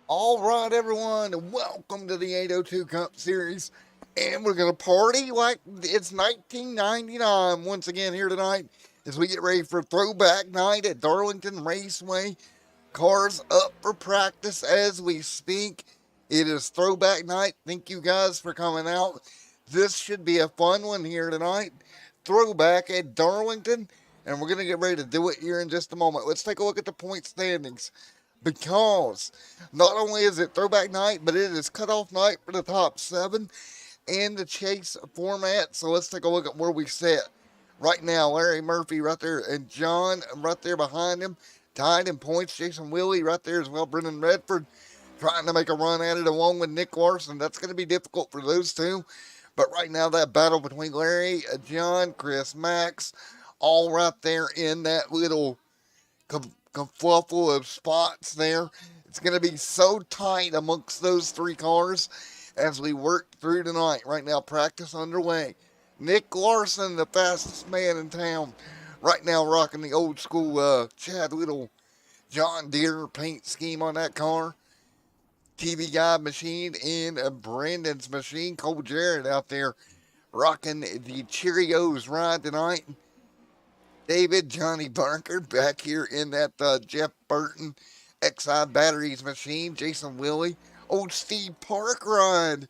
All right, everyone, and welcome to the 802 Cup Series. And we're going to party like it's 1999 once again here tonight as we get ready for throwback night at Darlington Raceway. Cars up for practice as we speak. It is throwback night. Thank you guys for coming out. This should be a fun one here tonight. Throwback at Darlington, and we're going to get ready to do it here in just a moment. Let's take a look at the point standings because not only is it throwback night, but it is cutoff night for the top seven and the chase format. So let's take a look at where we sit right now. Larry Murphy right there and John right there behind him, tied in points. Jason Willie right there as well. Brendan Redford trying to make a run at it along with Nick Larson. That's going to be difficult for those two. But right now, that battle between Larry, John, Chris, Max, all right there in that little kerfuffle of spots there. It's going to be so tight amongst those three cars as we work through tonight. Right now, practice underway. Nick Larson, the fastest man in town, right now rocking the old school Chad Little John Deere paint scheme on that car. TV Guide machine and Brandon's machine. Cole Jarrett out there rocking the Cheerios ride tonight. David Johnny Barker back here in that Jeff Burton XI Batteries machine. Jason Willie, old Steve Park ride,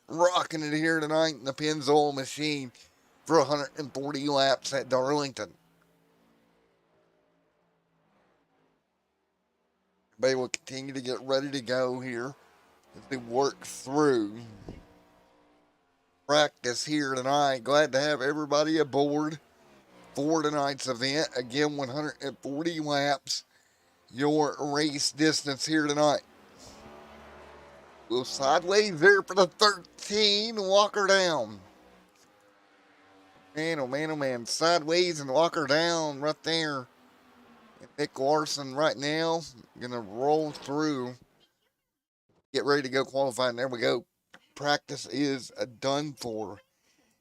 rocking it here tonight in the Pennzoil machine for 140 laps at Darlington. Everybody will continue to get ready to go here as they work through practice here tonight. Glad to have everybody aboard for tonight's event. Again, 140 laps, your race distance here tonight. Go sideways there for the 13, Walker down. Man, oh man, oh man, sideways and Walker down right there. And Nick Larson right now, gonna roll through. Get ready to go qualifying. There we go. Practice is done for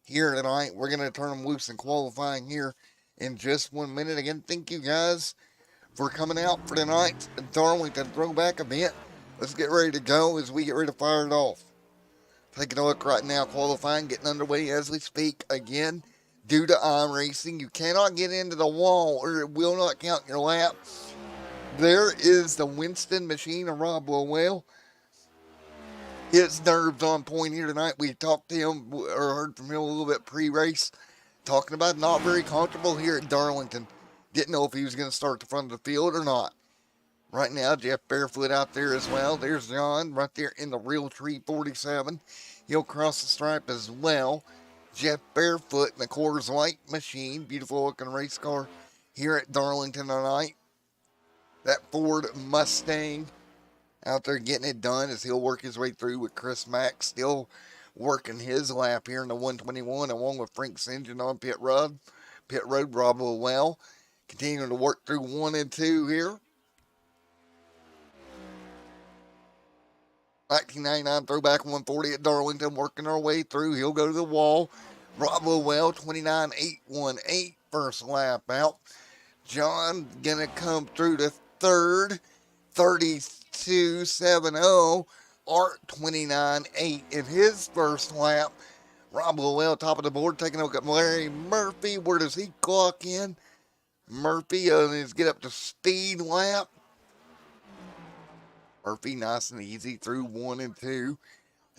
here tonight. We're going to turn them loose in qualifying here in just 1 minute. Again, thank you guys for coming out for tonight's Darlington Throwback event. Let's get ready to go as we get ready to fire it off. Taking a look right now, qualifying, getting underway as we speak. Again, due to iRacing, you cannot get into the wall or it will not count your lap. There is the Winston machine of Rob Lowell. His nerves on point here tonight. We talked to him or heard from him a little bit pre-race, talking about not very comfortable here at Darlington. Didn't know if he was going to start the front of the field or not. Right now, Jeff Barefoot out there as well. There's John right there in the Real Tree 47. He'll cross the stripe as well. Jeff Barefoot in the Coors Light machine. Beautiful looking race car here at Darlington tonight. That Ford Mustang out there getting it done as he'll work his way through with Chris Mack still working his lap here in the 121 along with Frank St. John on pit road. Bravo well. Continuing to work through 1 and 2 here. 1999 throwback 140 at Darlington, working our way through. He'll go to the wall. Bravo well, 29.818 first lap out. John gonna come through to third, 32.70. Art 29.8 in his first lap. Rob Lowell, top of the board, taking a look at Larry Murphy. Where does he clock in? Murphy is get up to speed lap. Murphy nice and easy through 1 and 2.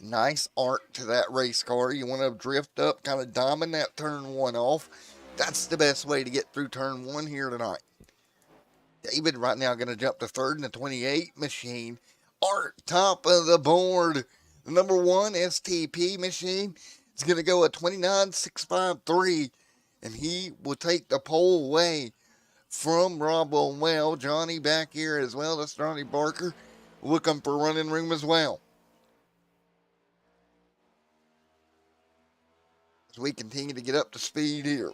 Nice arc to that race car. You want to drift up, kind of diamond that turn 1 off. That's the best way to get through turn 1 here tonight. David right now going to jump to third in the 28 machine. Art top of the board. The number 1 STP machine is going to go at 29.653. And he will take the pole away from Rob Lowell. Johnny back here as well. That's Johnny Barker looking for running room as well. As we continue to get up to speed here.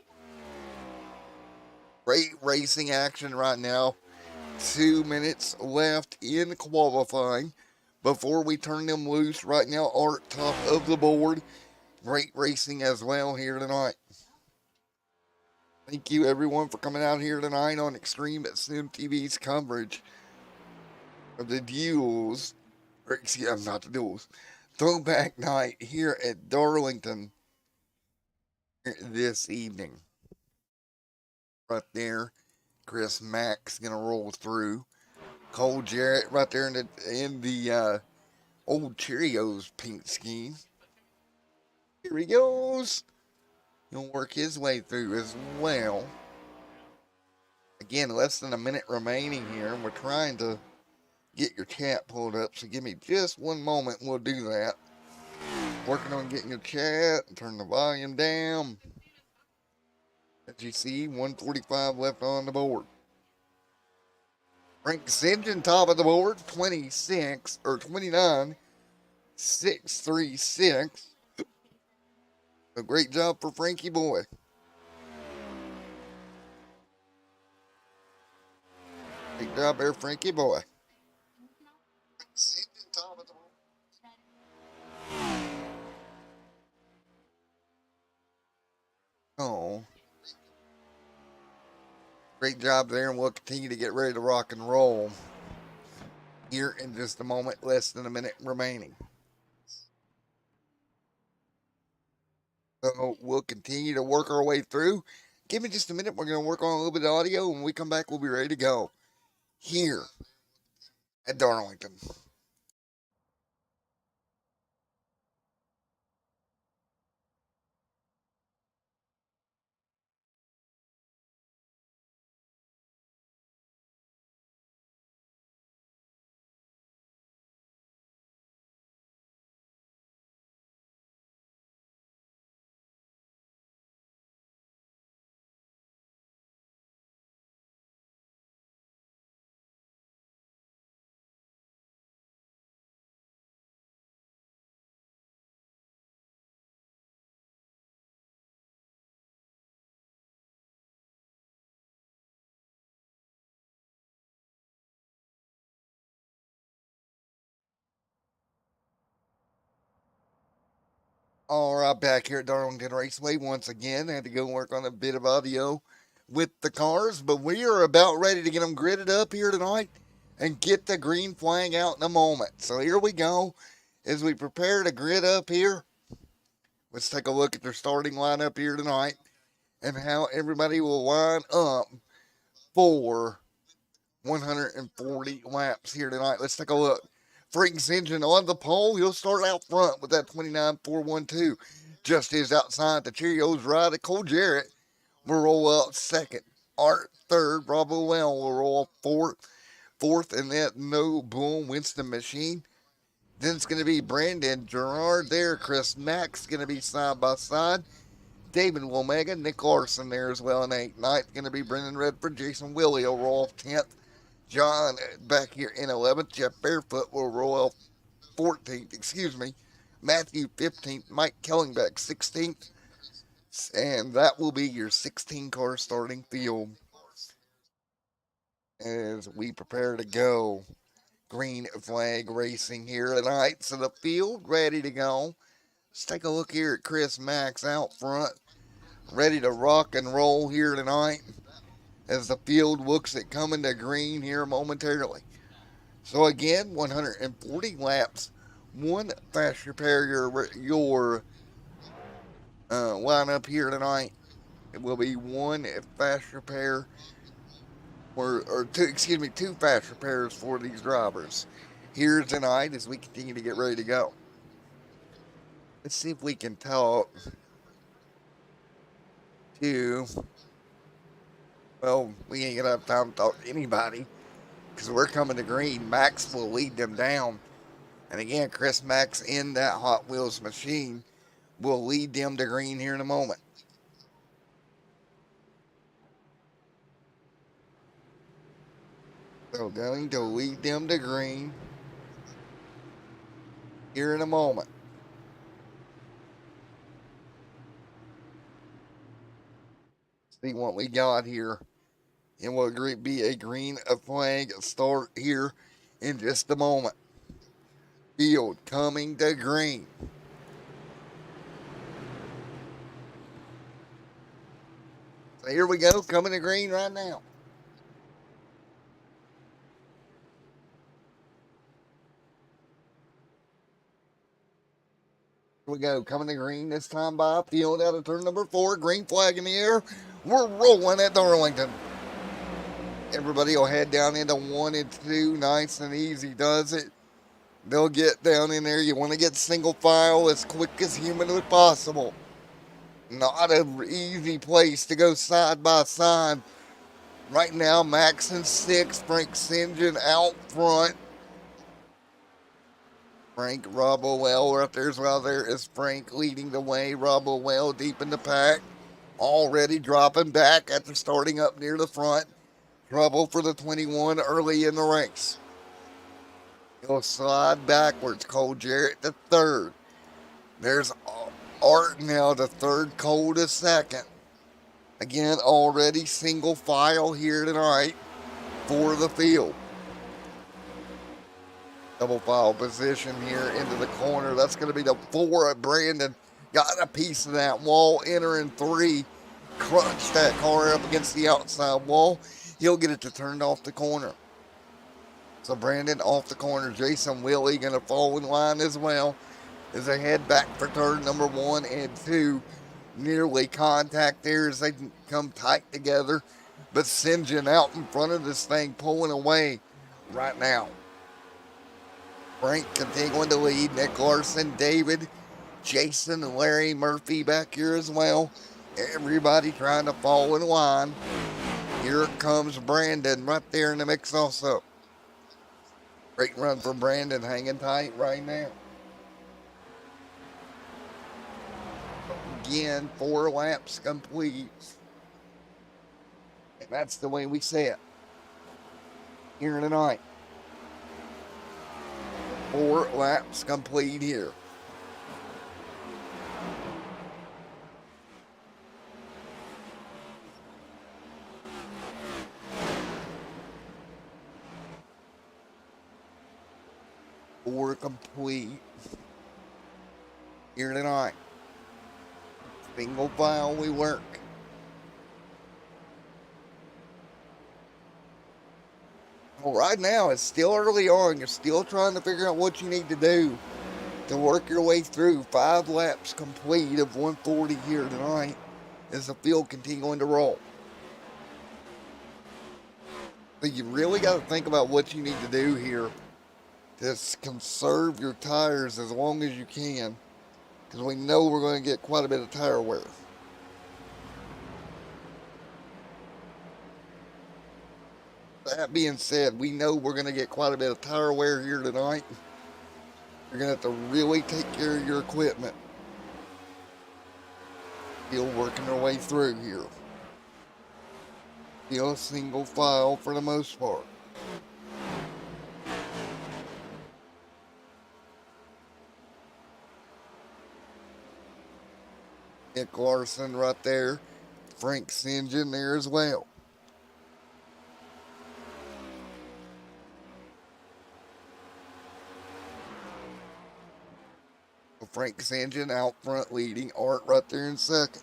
Great racing action right now. 2 minutes left in qualifying before we turn them loose. Right now, Art top of the board. Great racing as well here tonight. Thank you everyone for coming out here tonight on Extreme Sim TV's coverage of the duels, or excuse me, not the duels, throwback night here at Darlington this evening. Right there, Chris Mack's gonna roll through. Cole Jarrett right there in the old Cheerios paint scheme. Here he goes. He'll work his way through as well. Again, less than a minute remaining here, and we're trying to get your chat pulled up, so give me just 1 moment and we'll do that. Working on getting your chat and turn the volume down. As you see, 145 left on the board. Frank Sinjin, top of the board, 26 or 29, 636. A great job for Frankie Boy. Great job there, Frankie Boy. Oh, great job there, and we'll continue to get ready to rock and roll here in just a moment, less than a minute remaining. So we'll continue to work our way through. Give me just a minute. We're going to work on a little bit of audio. When we come back, we'll be ready to go here at Darlington. All right, back here at Darlington Raceway once again. I had to go work on a bit of audio with the cars, but we are about ready to get them gridded up here tonight and get the green flag out in a moment. So here we go. As we prepare to grid up here, let's take a look at their starting lineup here tonight and how everybody will line up for 140 laps here tonight. Let's take a look. Frank's engine on the pole. He'll start out front with that 29.412. Just is outside the Cheerios ride at Cole Jarrett will roll out second. Art third. Bravo Well will roll fourth. Fourth, and that No Bull Winston Machine. Then it's going to be Brandon Gerard there. Chris Mack's going to be side by side. David Womega, Nick Larson there as well in 8th. 9th going to be Brendan Redford. Jason Willie will roll off 10th. John back here in 11th. Jeff Barefoot will roll off 14th. Excuse me. Matthew 15th. Mike Kellingbeck 16th. And that will be your 16 car starting field as we prepare to go. Green flag racing here tonight. So the field ready to go. Let's take a look here at Chris Max out front. Ready to rock and roll here tonight as the field looks at coming to green here momentarily. So again, 140 laps, one fast repair your lineup here tonight. It will be one fast repair or two fast repairs for these drivers here tonight as we continue to get ready to go. Let's see if we can talk to, well, we ain't gonna have time to talk to anybody because we're coming to green. Max will lead them down. And again, Chris Max in that Hot Wheels machine will lead them to green here in a moment. So going to lead them to green here in a moment. See what we got here. And will be a green flag start here in just a moment. Field coming to green. So here we go, coming to green right now. Here we go, coming to green this time by field out of turn number 4. Green flag in the air. We're rolling at Darlington. Everybody will head down into 1 and 2. Nice and easy does it. They'll get down in there. You want to get single file as quick as humanly possible. Not an easy place to go side by side. Right now, Max in 6th. Frank Sinjin out front. Frank Robowell right there as well. There is Frank leading the way. Robowell deep in the pack. Already dropping back after starting up near the front. Trouble for the 21 early in the race. He'll slide backwards. Cole Jarrett to third. There's Art now to third, Cole to second. Again, already single file here tonight for the field. Double file position here into the corner. That's going to be the 4 of Brandon. Got a piece of that wall, entering 3. Crunch that car up against the outside wall. He'll get it to turn off the corner. So Brandon off the corner. Jason Willie going to fall in line as well as they head back for turn number 1 and 2. Nearly contact there as they come tight together. But St. John out in front of this thing, pulling away right now. Frank continuing to lead. Nick Larson, David, Jason, and Larry Murphy back here as well. Everybody trying to fall in line. Here comes Brandon right there in the mix also. Great run for Brandon, hanging tight right now. Again, 4 laps complete. And that's the way we say it here tonight. 4 laps complete here. Four complete here tonight. Single file we work. Well, right now it's still early on. You're still trying to figure out what you need to do to work your way through. 5 laps complete of 140 here tonight as the field continuing to roll. But you really got to think about what you need to do here to conserve your tires as long as you can, because we know we're going to get quite a bit of tire wear. That being said, we know we're going to get quite a bit of tire wear here tonight. You're going to have to really take care of your equipment. Still working our way through here. Still single file for the most part. Nick Larson right there. Frank St. John there as well. Frank St. John out front leading. Art right there in second.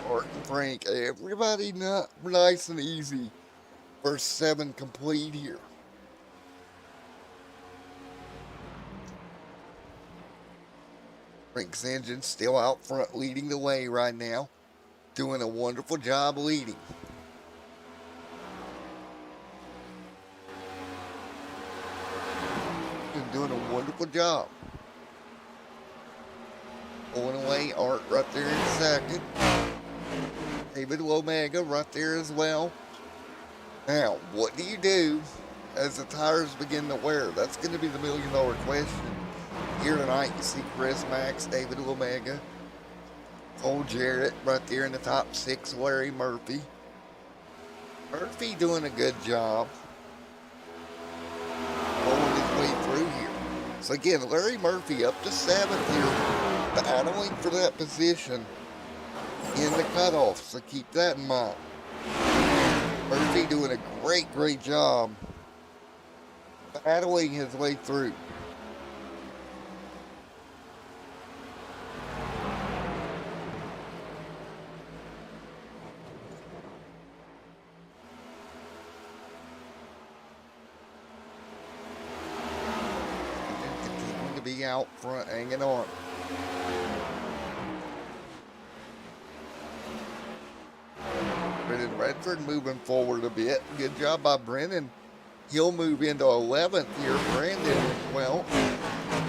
Art and Frank, everybody not nice and easy. First 7 complete here. Frank St. John still out front leading the way right now. Doing a wonderful job leading. Doing a wonderful job. Pulling away, Art right there in second. David Omega right there as well. Now, what do you do as the tires begin to wear? That's going to be the $1 million question. Here tonight, you see Chris Max, David Omega, Cole Jarrett right there in the top 6, Larry Murphy. Murphy doing a good job pulling his way through here. So again, Larry Murphy up to 7th here, battling for that position in the cutoff, so keep that in mind. Murphy doing a great job battling his way through. Continuing to be out front, hanging on. Brendan Redford moving forward a bit. Good job by Brendan. He'll move into 11th here. Brandon as well.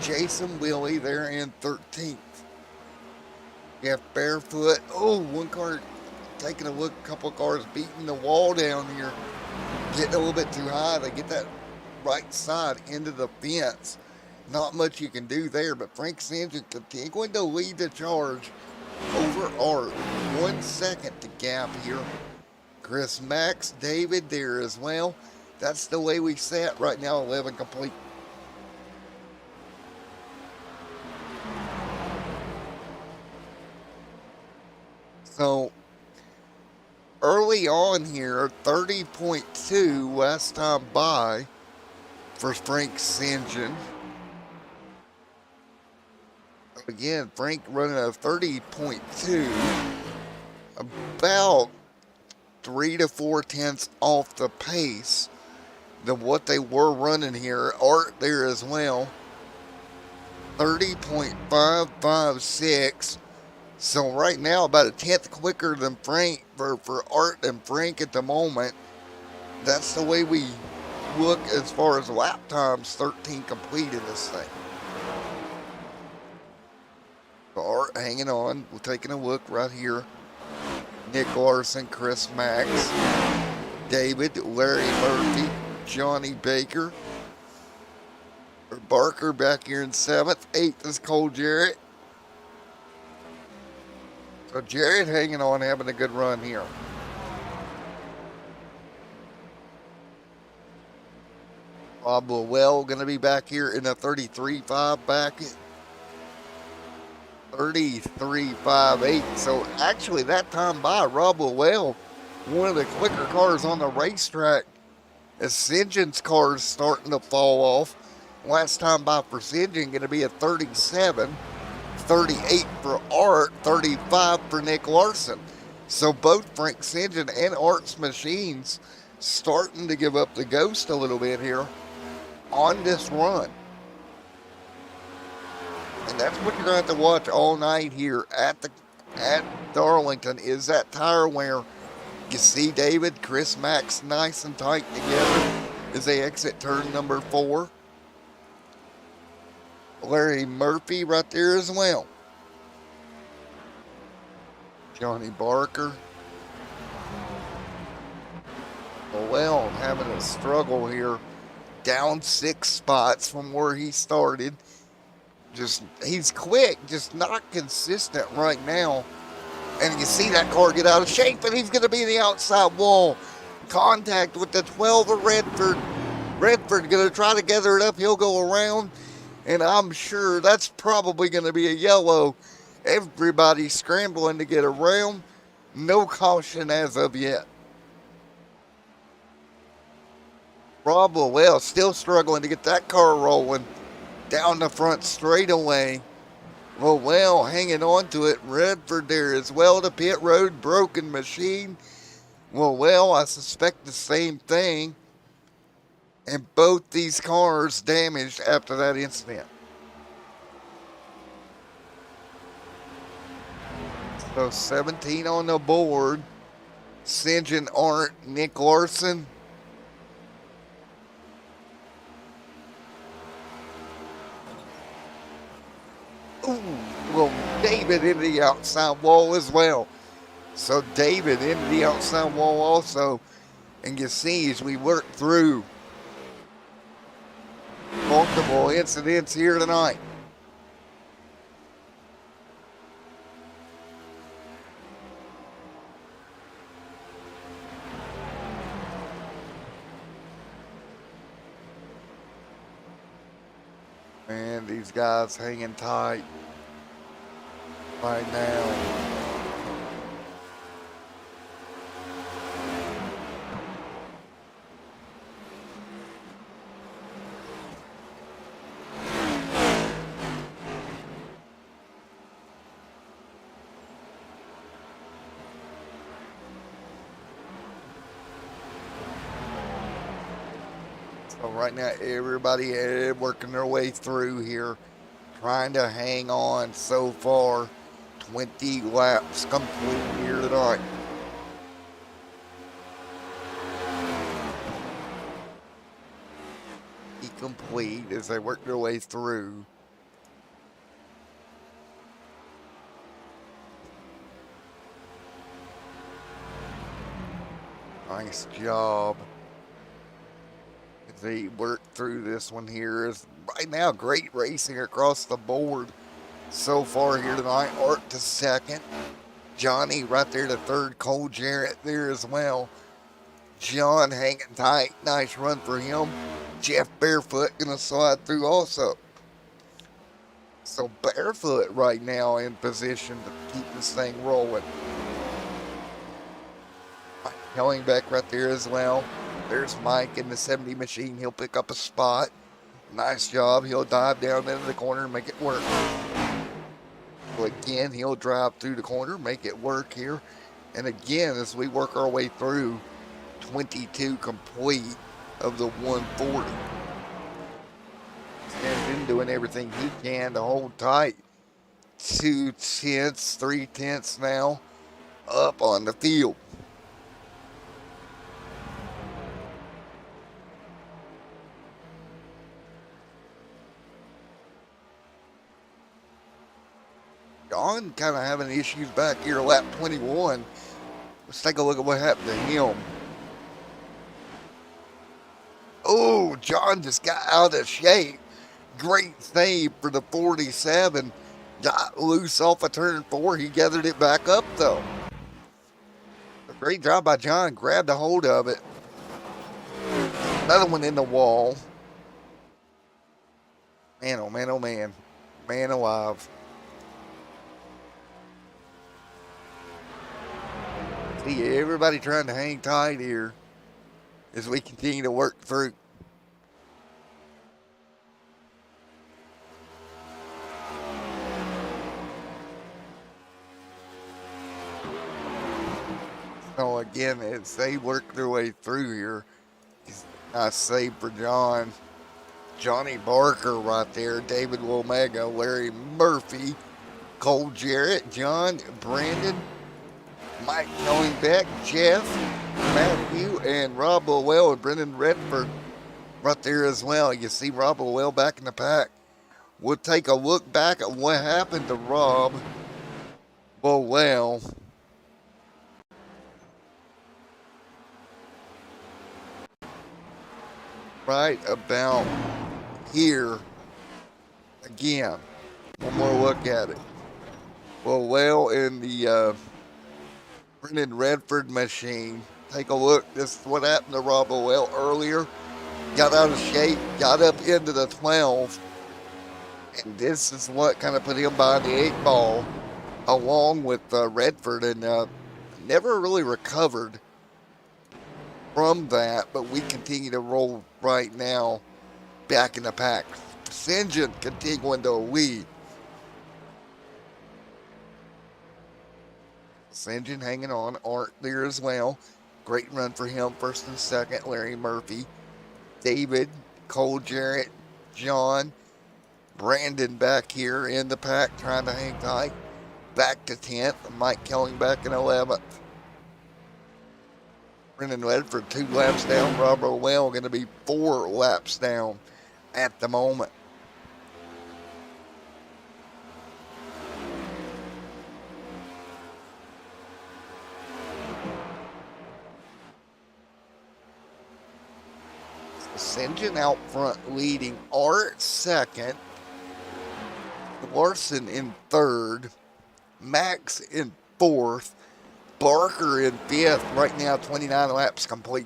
Jason Willie there in 13th. You have Barefoot. Oh, one car taking a look. A couple of cars beating the wall down here. Getting a little bit too high. They get that right side into the fence. Not much you can do there, but Frank St. John continuing to lead the charge over Art. 1 second to gap here Chris Max, David there as well. That's the way we sat right now, 11 complete. So early on here, 30.2 last time by for Frank St. John. Again, Frank running a 30.2, about 3 to 4 tenths off the pace than what they were running here. Art there as well, 30.556. So right now, about a tenth quicker than Frank for Art and Frank at the moment. That's the way we look as far as lap times, 13 complete in this thing. Art hanging on. We're taking a look right here. Nick Larson, Chris Max, David, Larry Murphy, Johnny Baker, Barker back here in 7th. 8th is Cole Jarrett. So Jarrett hanging on, having a good run here. Bob Lowell going to be back here in a 33.5 back. 33.58. So actually that time by Rob Lowell, one of the quicker cars on the racetrack, as St. John's car is starting to fall off. Last time by for St. John going to be a 37, 38 for Art, 35 for Nick Larson. So both Frank St. John and Art's machines starting to give up the ghost a little bit here on this run. And that's what you're going to have to watch all night here at Darlington, is that tire wear. You see David, Chris Max nice and tight together as they exit turn number 4. Larry Murphy right there as well. Johnny Barker. Well, having a struggle here. Down 6 spots from where he started. He's quick, just not consistent right now. And you see that car get out of shape, and he's going to be in the outside wall. Contact with the 12 of Redford. Redford going to try to gather it up. He'll go around, and I'm sure that's probably going to be a yellow. Everybody scrambling to get around. No caution as of yet. Rob Lowell still struggling to get that car rolling down the front straightaway. Lowell hanging on to it. Redford there as well. The pit road, broken machine. Lowell, I suspect the same thing. And both these cars damaged after that incident. So 17 on the board. St. John, Art, Nick Larson. Ooh, well, David into the outside wall as well. So David into the outside wall also. And you see as we work through multiple incidents here tonight. Man, these guys hanging tight right now. So right now, everybody working their way through here, trying to hang on so far. 20 laps complete here tonight. Complete as they work their way through. Nice job. As they work through this one here. Is right now great racing across the board so far here tonight. Art to second. Johnny right there to third. Cole Jarrett there as well. John hanging tight. Nice run for him. Jeff Barefoot going to slide through also. So Barefoot right now in position to keep this thing rolling. Mike back right there as well. There's Mike in the 70 machine. He'll pick up a spot. Nice job. He'll dive down into the corner and make it work. So again, he'll drive through the corner, make it work here. And again, as we work our way through 22 complete of the 140. And been doing everything he can to hold tight. 2/10, 3/10 now up on the field. John kind of having issues back here, lap 21. Let's take a look at what happened to him. Oh, John just got out of shape. Great save for the 47. Got loose off of turn 4. He gathered it back up, though. A great job by John. Grabbed a hold of it. Another one in the wall. Man, oh man, oh man. Man alive. See, everybody trying to hang tight here as we continue to work through. So again, as they work their way through here, nice save for John. Johnny Barker right there, David Womega, Larry Murphy, Cole Jarrett, John, Brandon, Mike Beck, Jeff, Matthew, and Rob Lowell and Brendan Redford right there as well. You see Rob Lowell back in the pack. We'll take a look back at what happened to Rob Lowell. Right about here again. One more look at it. Lowell in the Brendan Redford machine. Take a look. This is what happened to Rob Lowell earlier. Got out of shape, got up into the 12. And this is what kind of put him behind the 8 ball, along with Redford, and never really recovered from that. But we continue to roll right now back in the pack. St. John continuing to lead. St. John hanging on. Art there as well. Great run for him. First and second, Larry Murphy. David, Cole Jarrett, John, Brandon back here in the pack trying to hang tight. Back to 10th. Mike Kelling back in 11th. Brendan Redford 2 laps down. Rob Lowell going to be 4 laps down at the moment. St. John out front leading. Art second. Larson in third. Max in fourth. Barker in fifth. Right now 29 laps complete.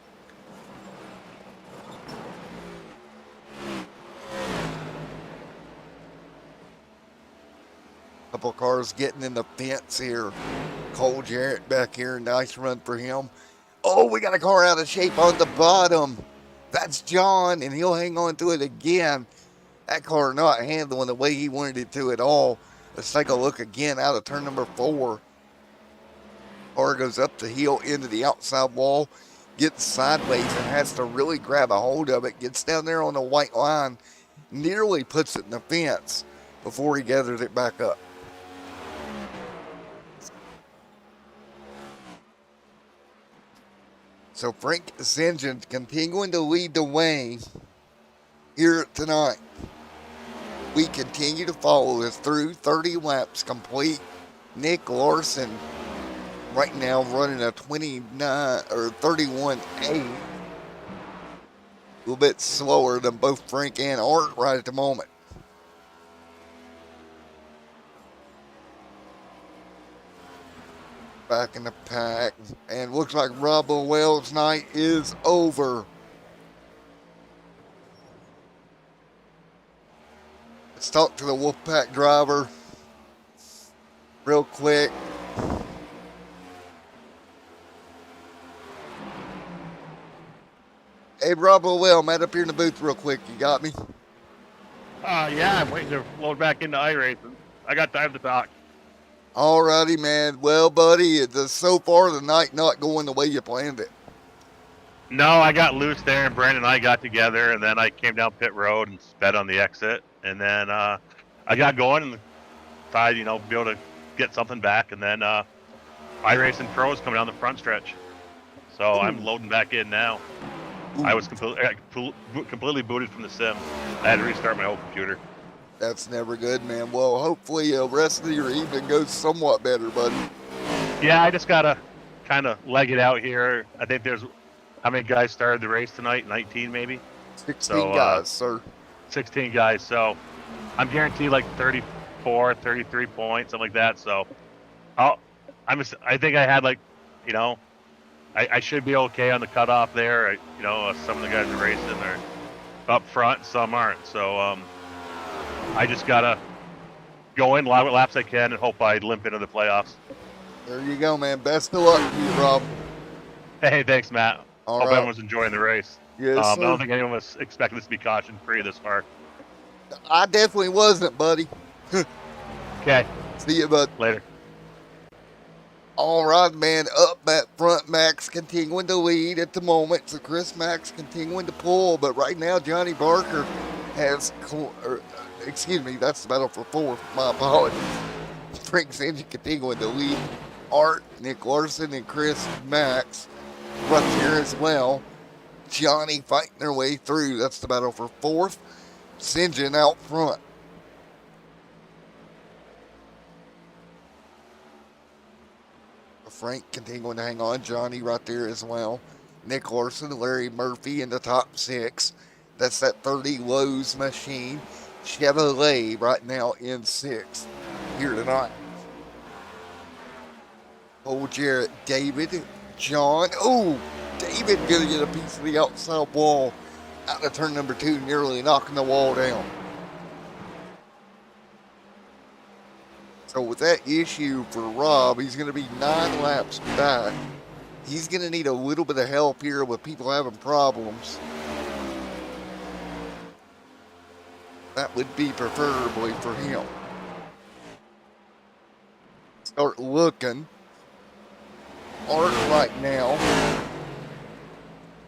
Couple cars getting in the fence here. Cole Jarrett back here. Nice run for him. Oh, we got a car out of shape on the bottom. That's John, and he'll hang on to it again. That car not handling the way he wanted it to at all. Let's take a look again out of turn number 4. Car goes up the hill into the outside wall, gets sideways and has to really grab a hold of it. Gets down there on the white line, nearly puts it in the fence before he gathers it back up. So Frank St. John continuing to lead the way here tonight. We continue to follow this through 30 laps complete. Nick Larson right now running a 29 or 31.8. A little bit slower than both Frank and Art right at the moment. back in the pack. And looks like Rob Wells' night is over. Let's talk to the Wolfpack driver real quick. Hey, Rob Well, Matt up here in the booth real quick. You got me? Yeah, I'm waiting to load back into iRacing. I got time to talk. Alrighty, man. Well, buddy, so far the night not going the way you planned it. No, I got loose there, and Brandon and I got together, and then I came down pit road and sped on the exit, and then I got going and thought, be able to get something back, and then iRacing Pro is coming down the front stretch, so I'm loading back in now. I was completely booted from the sim. I had to restart my whole computer. That's never good, man. Well, hopefully the rest of your evening goes somewhat better, buddy. Yeah, I just gotta kind of leg it out here. I think there's how many guys started the race tonight? 19 maybe? 16 guys, sir. 16 guys. So I'm guaranteed like 34, 33 points, something like that. So I think I had like, I should be okay on the cutoff there. Some of the guys are racing are up front, some aren't. So I just gotta go in what laps I can and hope I limp into the playoffs. There you go, man. Best of luck to you, Rob. Hey, thanks, Matt. All hope right. everyone's enjoying the race. Yes, I sir. don't think anyone was expecting this to be caution-free this far. I definitely wasn't, buddy. Okay. See you, bud. Later. All right, man. Up at front, Max continuing to lead at the moment. So Chris Max continuing to pull, but right now Johnny Barker has, excuse me, that's the battle for fourth. My apologies. Frank's engine continuing to lead. Art, Nick Larson, and Chris Max right there as well. Johnny fighting their way through. That's the battle for fourth. Sinjin out front. Frank continuing to hang on. Johnny right there as well. Nick Larson, Larry Murphy in the top six. That's that 30 Lowe's machine. Chevrolet right now in sixth here tonight. Old Jarrett, David, John. Oh, David gonna get a piece of the outside wall out of turn number 2, nearly knocking the wall down. So with that issue for Rob, he's going to be 9 laps back. He's going to need a little bit of help here with people having problems. That would be preferably for him. Start looking. Art right now.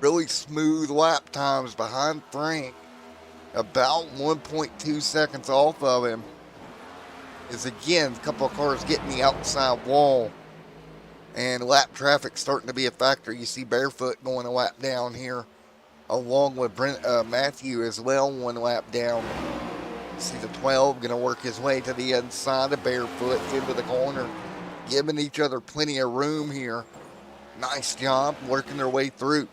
Really smooth lap times behind Frank. About 1.2 seconds off of him. Is again a couple of cars getting the outside wall, and lap traffic starting to be a factor. You see Barefoot going a lap down here, along with Matthew as well, 1 lap down. You see the 12 going to work his way to the inside of Barefoot into the corner, giving each other plenty of room here. Nice job working their way through.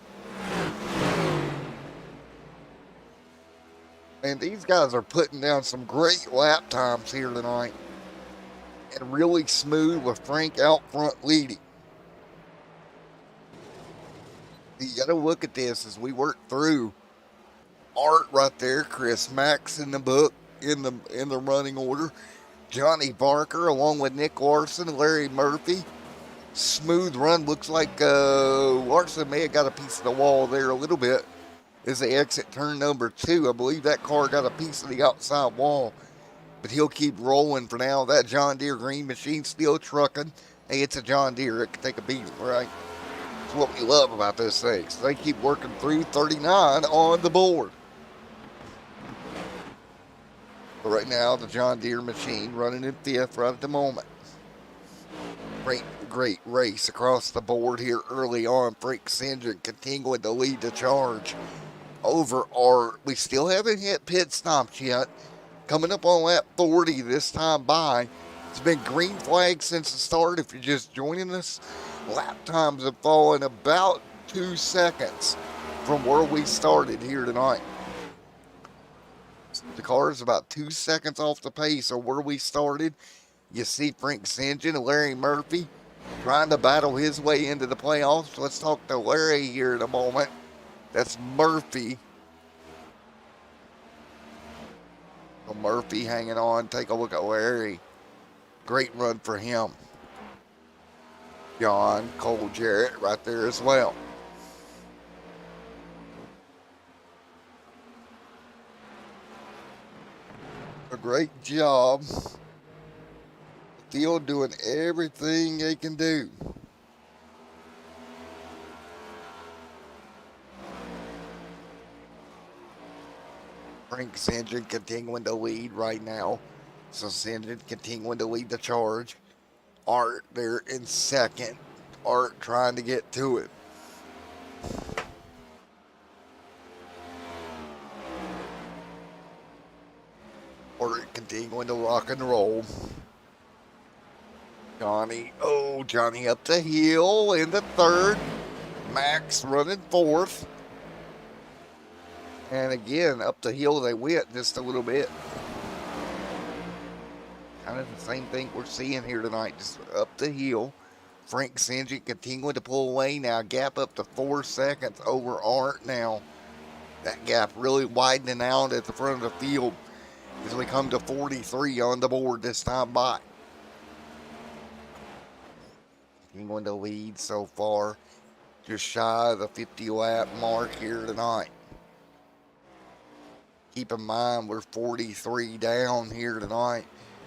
And these guys are putting down some great lap times here tonight. And really smooth with Frank out front leading. You got to look at this as we work through. Art right there, Chris Max in the book, in the running order. Johnny Barker along with Nick Larson, Larry Murphy. Smooth run. Looks like Larson may have got a piece of the wall there a little bit as they exit turn number 2. I believe that car got a piece of the outside wall. But he'll keep rolling for now. That John Deere green machine still trucking. Hey, it's a John Deere. It can take a beating, right? That's what we love about those things. They keep working through. 39 on the board. But right now, the John Deere machine running in 5th right at the moment. Great race across the board here early on. Frank Sinjin continuing to lead the charge over Art. We still haven't hit pit stops yet. Coming up on lap 40 this time by. It's been green flag since the start. If you're just joining us, lap times have fallen about 2 seconds from where we started here tonight. The car is about 2 seconds off the pace of where we started. You see Frank Sinjin and Larry Murphy trying to battle his way into the playoffs. Let's talk to Larry here in a moment. That's Murphy. So Murphy hanging on. Take a look at Larry. Great run for him. John Cole Jarrett right there as well. A great job. The field doing everything they can do. Frank St. John continuing to lead right now. So St. John continuing to lead the charge. Art there in second. Art trying to get to it. Art continuing to rock and roll. Johnny up the hill in the third. Max running fourth. And again, up the hill they went just a little bit. Kind of the same thing we're seeing here tonight, just up the hill. Frank Sinjic continuing to pull away now. Gap up to 4 seconds over Art now. That gap really widening out at the front of the field as we come to 43 on the board this time by. Continuing to lead so far, just shy of the 50 lap mark here tonight. Keep in mind we're 43 down here tonight.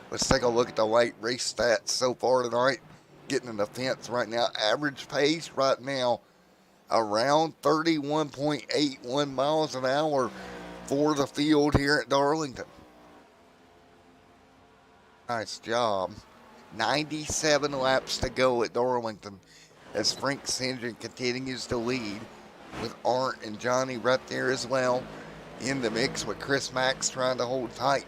Let's take a look at the late race stats so far tonight. Getting in the fence right now. Average pace right now around 31.81 miles an hour for the field here at Darlington. Nice job. 97 laps to go at Darlington as Frank Sinjin continues to lead with Art and Johnny right there as well in the mix with Chris Max trying to hold tight.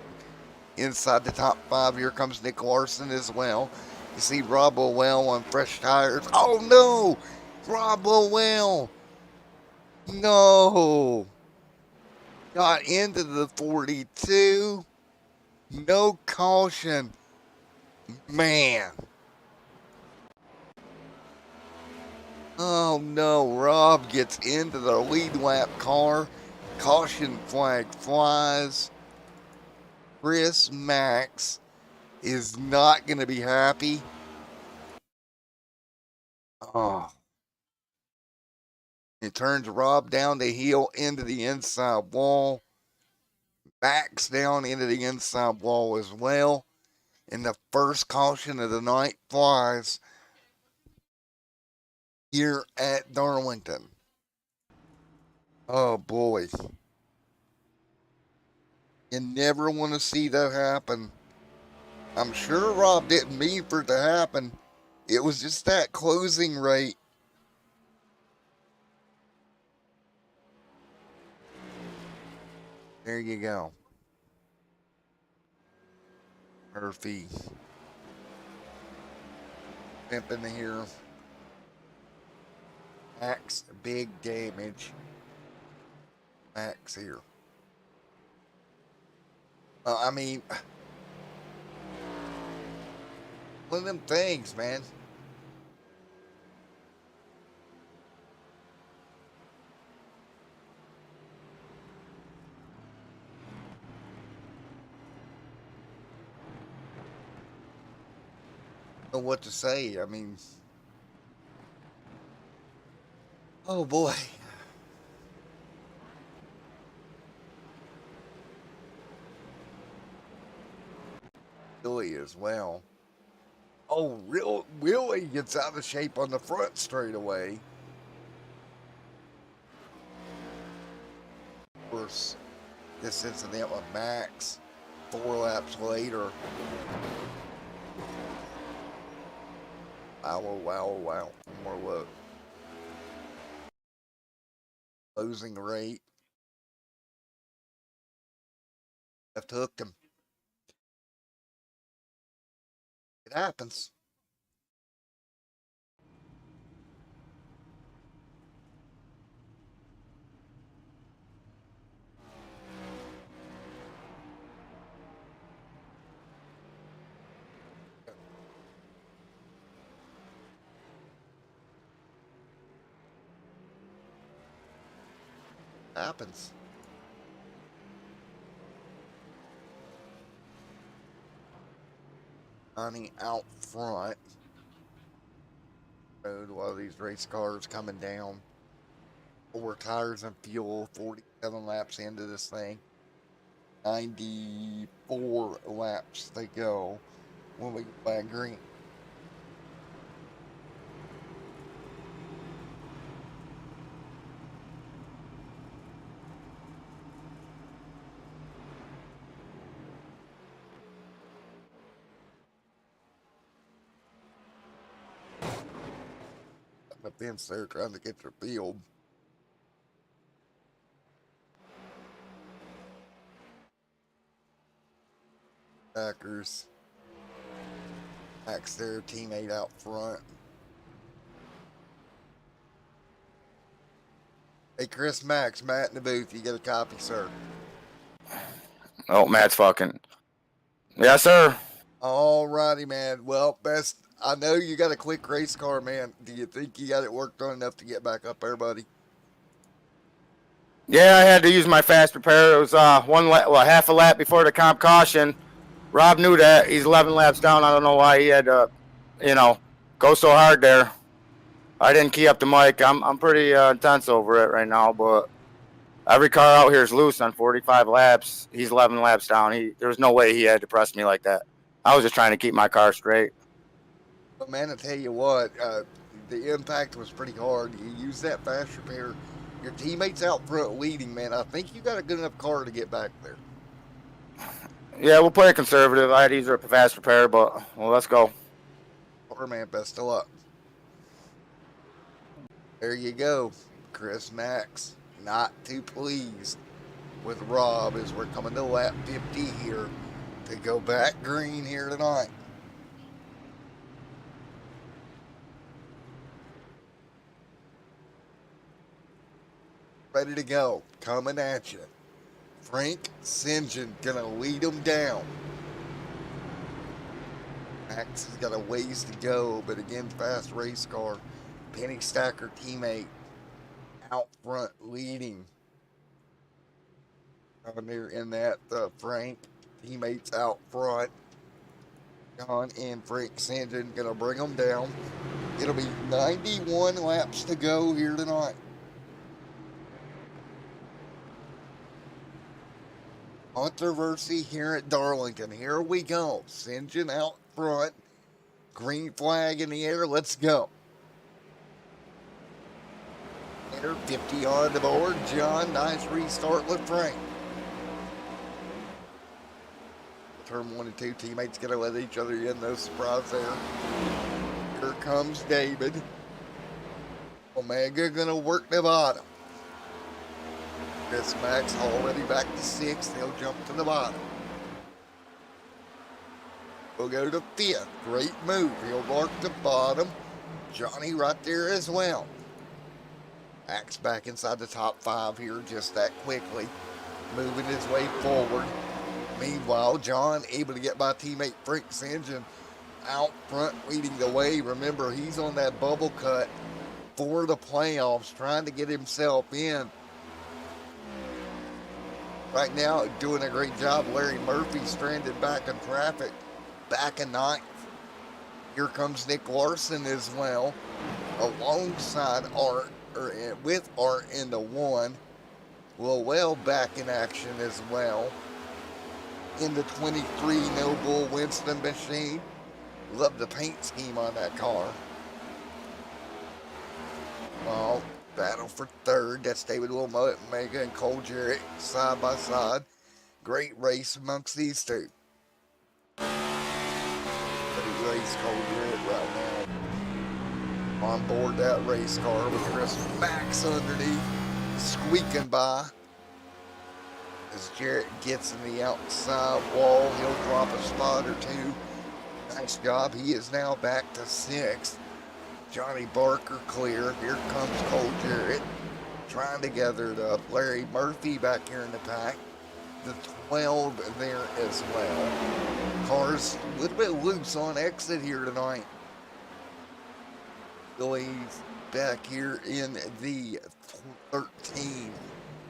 Inside the top 5, here comes Nick Larson as well. You see Rob Lowell on fresh tires. Oh no! Rob Lowell! No! Got into the 42. No caution. Man. Oh no, Rob gets into the lead lap car. Caution flag flies. Chris Max is not going to be happy. Oh. It turns Rob down the hill into the inside wall. Max down into the inside wall as well. And the first caution of the night flies here at Darlington. Oh boy. You never want to see that happen. I'm sure Rob didn't mean for it to happen. It was just that closing rate. There you go. Murphy. Pimping here. Max, big damage. Max here. I mean, one of them things, man. Know what to say. I mean, oh boy. Billy as well. Oh, Willie gets out of shape on the front straightaway. Of course, this incident with Max 4 laps later. Wow. One more look. Closing rate. Left hooked him. It happens. happens. Johnny out front. Road while these race cars coming down. 4 tires and fuel. 47 laps into this thing. 94 laps they go when we go back green. The fence there trying to get their field. Packers. Max their teammate out front. Hey, Chris Max, Matt in the booth. You got a copy, sir? Oh, Matt's fucking. Yes, sir. All righty, man. Well, best. I know you got a quick race car, man. Do you think you got it worked on enough to get back up there, buddy? Yeah, I had to use my fast repair. It was half a lap before the comp caution. Rob knew that. He's 11 laps down. I don't know why he had to, go so hard there. I didn't key up the mic. I'm pretty intense over it right now, but every car out here is loose on 45 laps. He's 11 laps down. There was no way he had to press me like that. I was just trying to keep my car straight. But man, I tell you what, the impact was pretty hard. You used that fast repair. Your teammates out front leading, man. I think you got a good enough car to get back there. Yeah, we'll play it conservative. I had to use a fast repair, but well, let's go. Or man, best of luck. There you go, Chris Max. Not too pleased with Rob as we're coming to lap 50 here to go back green here tonight. Ready to go, coming at you. Frank St. John gonna lead them down. Max has got a ways to go, but again, fast race car. Penny Stacker teammate out front leading. Down there in that Frank teammates out front. John and Frank St. John gonna bring them down. It'll be 91 laps to go here tonight. Controversy here at Darlington. Here we go. St. John out front. Green flag in the air. Let's go. 50 on the board. John, nice restart with Frank. Turn 1 and 2 teammates gonna let each other in. No surprise there. Here comes David. Omega gonna work the bottom. Chris Max already back to 6th. He'll jump to the bottom. We'll go to 5th. Great move. He'll mark the bottom. Johnny right there as well. Max back inside the top 5 here just that quickly. Moving his way forward. Meanwhile, John able to get by teammate Frank St. John out front leading the way. Remember, he's on that bubble cut for the playoffs, trying to get himself in. Right now, doing a great job. Larry Murphy stranded back in traffic, back in 9th. Here comes Nick Larson as well, alongside Art, or with Art in the 1. Lowell back in action as well. In the 23 Noble Winston machine. Love the paint scheme on that car. Well, battle for 3rd. That's David Wilmot, Mega, and Cole Jarrett side by side. Great race amongst these two. Great race, Cole Jarrett right now. On board that race car with Chris Max underneath, squeaking by. As Jarrett gets in the outside wall, he'll drop a spot or 2. Nice job. He is now back to 6th. Johnny Barker clear. Here comes Cole Jarrett trying to gather it up. Larry Murphy back here in the pack. The 12 there as well. Cars a little bit loose on exit here tonight. Billy's back here in the 13.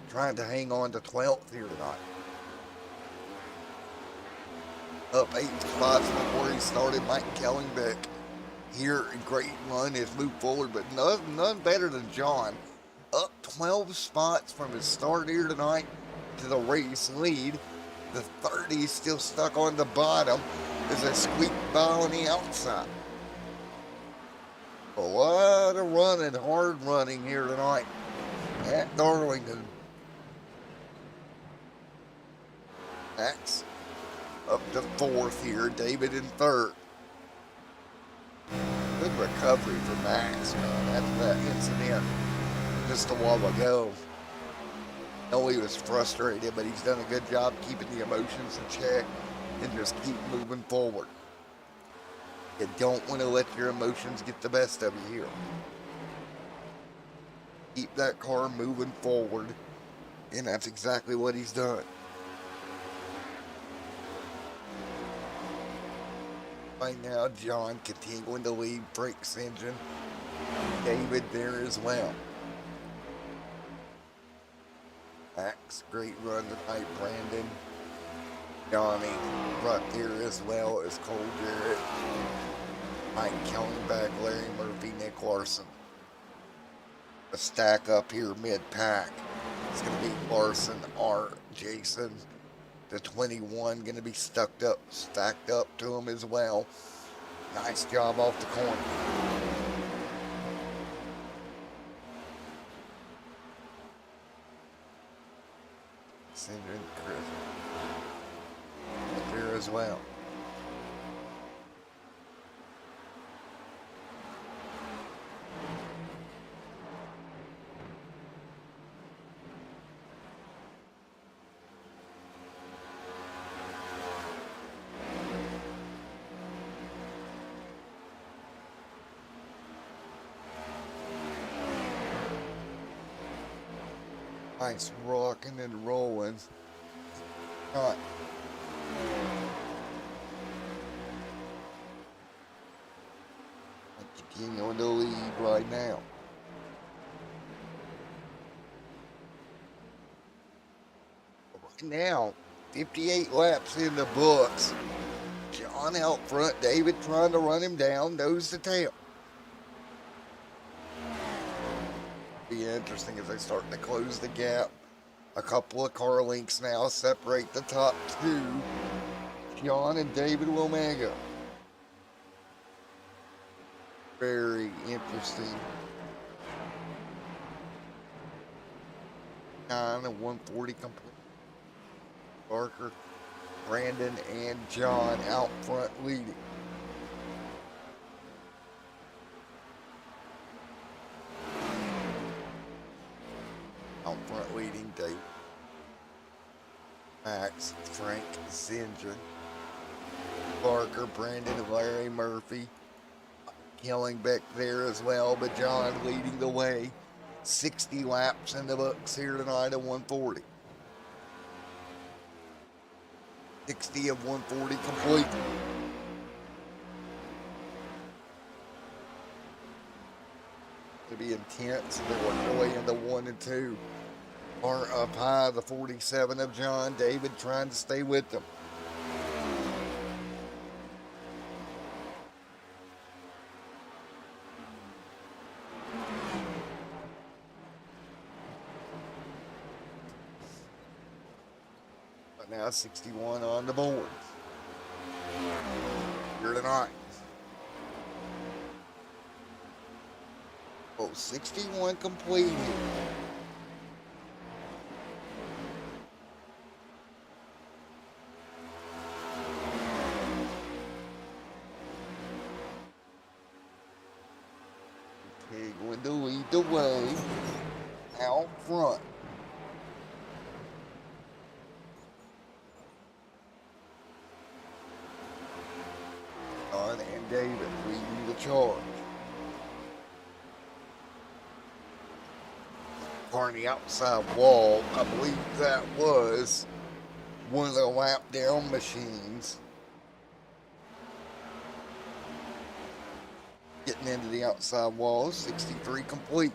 trying to hang on to 12th here tonight. Up 8 spots before he started. Mike Kellingbeck here, a great run has moved forward, but none better than John. Up 12 spots from his start here tonight to the race lead. The 30 still stuck on the bottom as they squeak by on the outside. A lot of running, hard running here tonight at Darlington. Max up to 4th here, David in 3rd. Good recovery for Max, man, after that incident just a while ago. I know he was frustrated, but he's done a good job keeping the emotions in check and just keep moving forward. You don't want to let your emotions get the best of you here. Keep that car moving forward, and that's exactly what he's done. Right now, John continuing to lead Frank's engine. David there as well. Max, great run tonight, Brandon. Johnny right there as well as Cole Jarrett. Mike Kellingbeck, Larry Murphy, Nick Larson. A stack up here mid-pack. It's going to be Larson, Art, Jason. The 21 going to be stacked up to him as well. Nice job off the corner. Cinder and Chris up there as well. Nice rocking and rolling. All right. Continuing to lead right now. Right now, 58 laps in the books. John out front, David trying to run him down, nose to tail. Be interesting as they start to close the gap. A couple of car lengths now separate the top two, John and David Womega. Very interesting. 9 and 140 complete. Barker, Brandon, and John out front leading. Out front leading, Dave. Max, Frank, Zinger, Barker, Brandon, and Larry Murphy. Kellingbeck there as well, but John leading the way. 60 laps in the books here tonight at 140. 60 of 140 complete. To be intense, they work their way into 1 and 2. Are up high, the 47 of John. David trying to stay with them. But now 61 on the board. Here tonight. Oh, 61 completed. Okay, going to lead the way out front. John and David leading the charge. On the outside wall, I believe that was one of the lap down machines. Getting into the outside wall, 63 complete.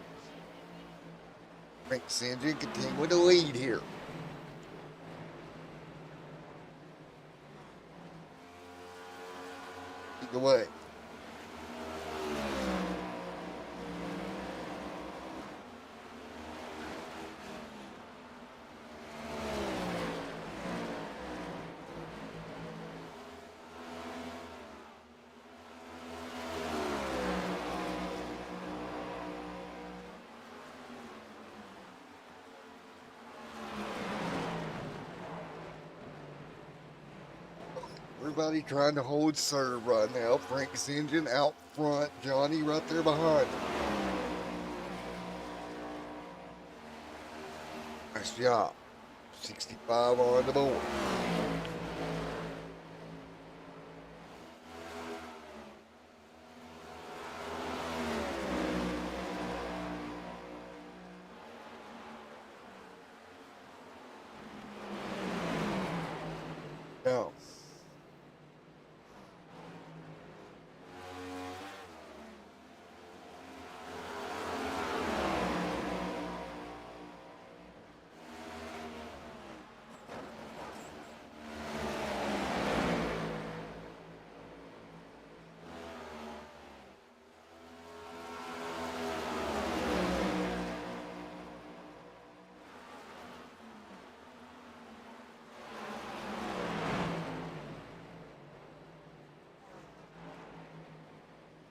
Frank St. John continuing to lead here. Lead away. Everybody trying to hold serve right now. Frank St. John out front. Johnny right there behind him. Nice job. 65 on the board. Now,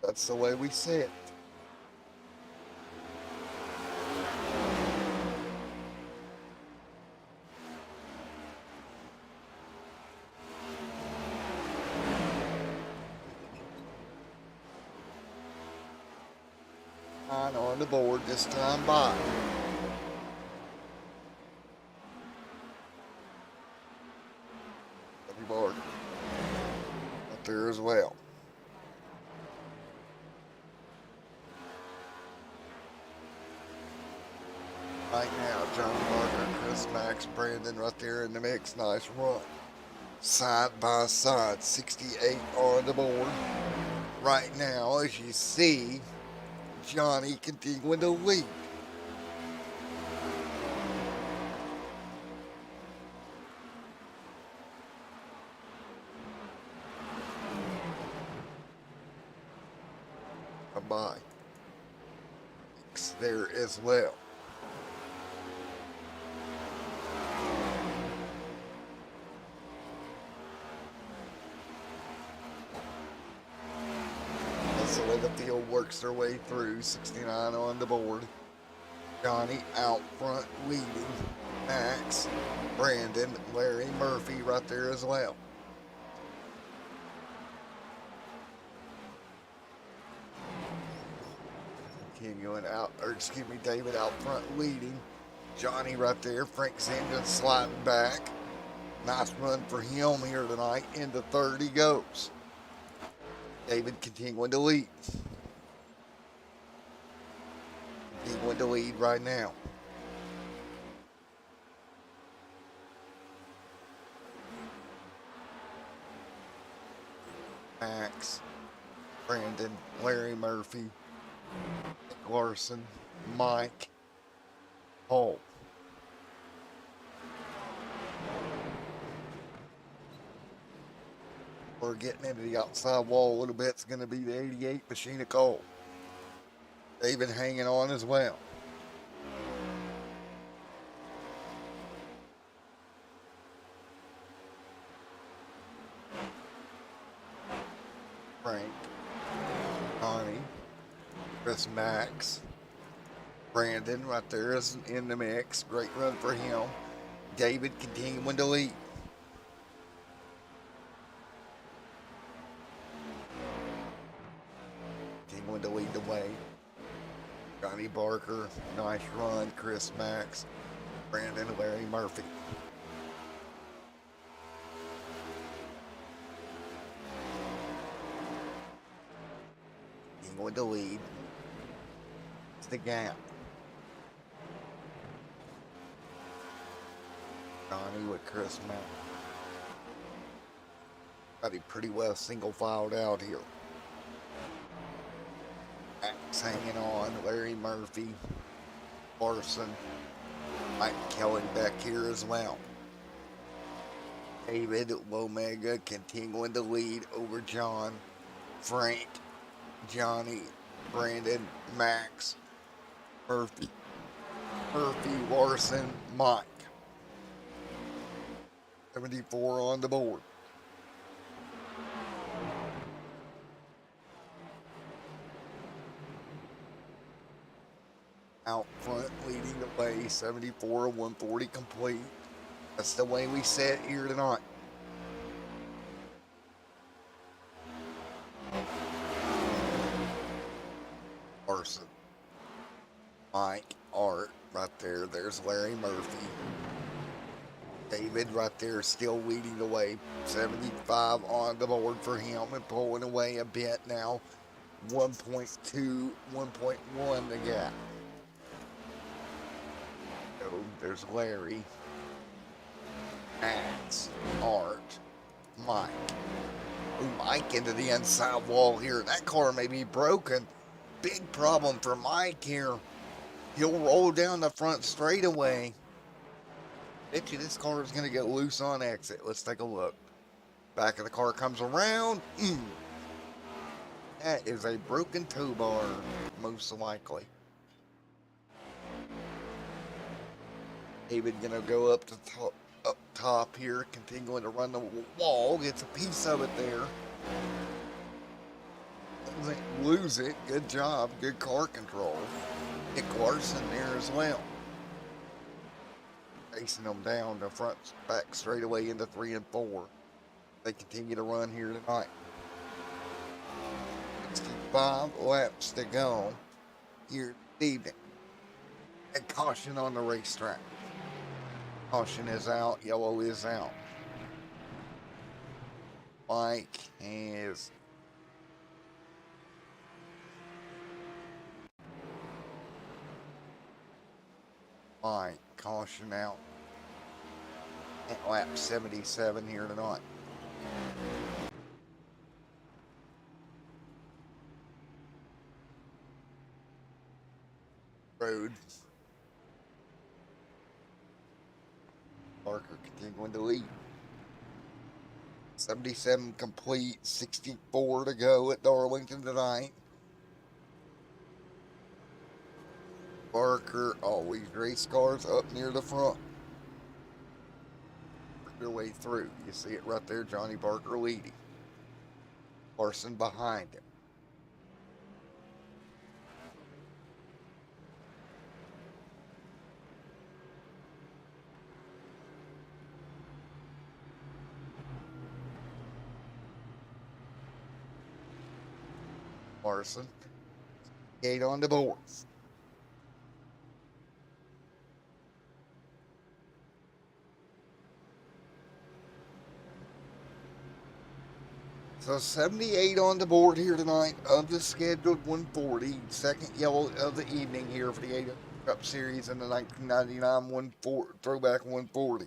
that's the way we see it. On the board this time by. Every board up there as well. Right now, Johnny Barker, Chris Max, Brandon right there in the mix. Nice run. Side by side, 68 on the board. Right now, as you see, Johnny continuing to lead. Bye-bye. There as well. That's the way the field works their way through. 69 on the board. Johnny out front leading. Max, Brandon, Larry Murphy right there as well. Continuing out, or excuse me, David out front leading. Johnny right there. Frank St. John sliding back. Nice run for him here tonight. Into third he goes. David continuing to lead. Continuing to lead right now. Max, Brandon, Larry Murphy, Larson, Mike, Paul. We're getting into the outside wall a little bit. It's going to be the 88 Machina Cole. David hanging on as well. Frank, Connie, Chris Max, Brandon right there is in the mix. Great run for him. David continuing to lead. Continuing to lead the way. Johnny Barker, nice run. Chris Max, Brandon, Larry Murphy. Continuing to lead. It's the gap. Johnny with Chris Mack. Got him pretty well single filed out here. Max hanging on. Larry Murphy. Larson, Mike Kelly back here as well. David Lomega continuing to lead over John, Frank, Johnny, Brandon, Max, Murphy, Larson, Mike. 74 on the board. Out front, leading the way, 74, 140 complete. That's the way we sit here tonight. Larson, Mike, Art, right there. There's Larry Murphy. David right there, still leading the way. 75 on the board for him and pulling away a bit now. 1.2, 1.1 the gap. So there's Larry, Max, Art, Mike. Ooh, Mike into the inside wall here. That car may be broken. Big problem for Mike here. He'll roll down the front straightaway. Bet you this car is going to get loose on exit. Let's take a look. Back of the car comes around. That is a broken tow bar, most likely. David gonna go up top here, continuing to run the wall. Gets a piece of it there. Doesn't lose it. Good job. Good car control. Nick Larson there as well. Chasing them down the front, back straight away into 3 and 4. They continue to run here tonight. 65 laps to go here this evening. And caution on the racetrack. Caution is out. Yellow is out. Mike has Mike, caution out at lap 77 here tonight. Road. Parker continuing to lead. 77 complete, 64 to go at Darlington tonight. Barker, always race cars up near the front. Work their way through. You see it right there, Johnny Barker leading. Larson behind him. Larson, 8 on the board. So 78 on the board here tonight of the scheduled 140. Second yellow of the evening here for the 8 Cup Series in the 1999 throwback 140.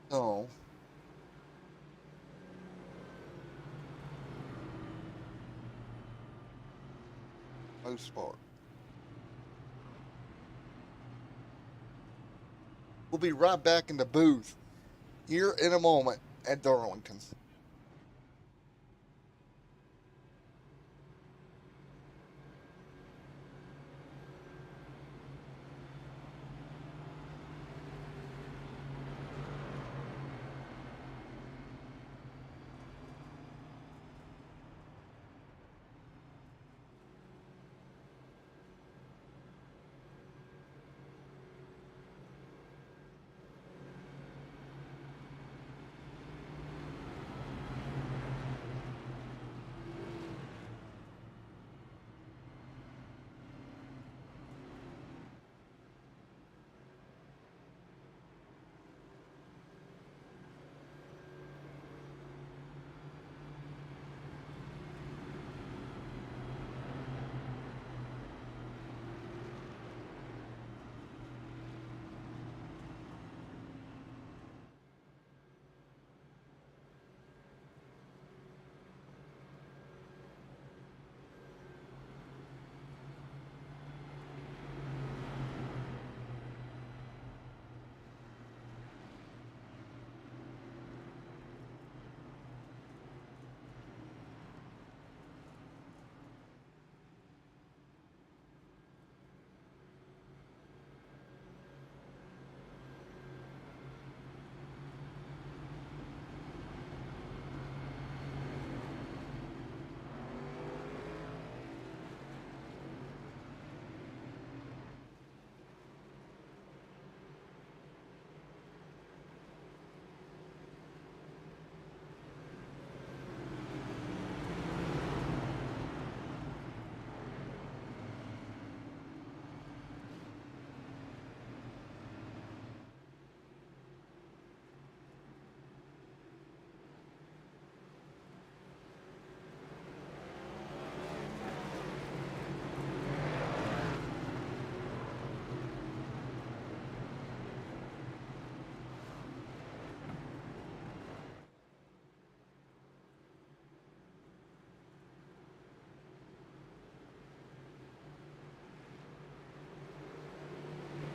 So most part. We'll be right back in the booth here in a moment at Darlington.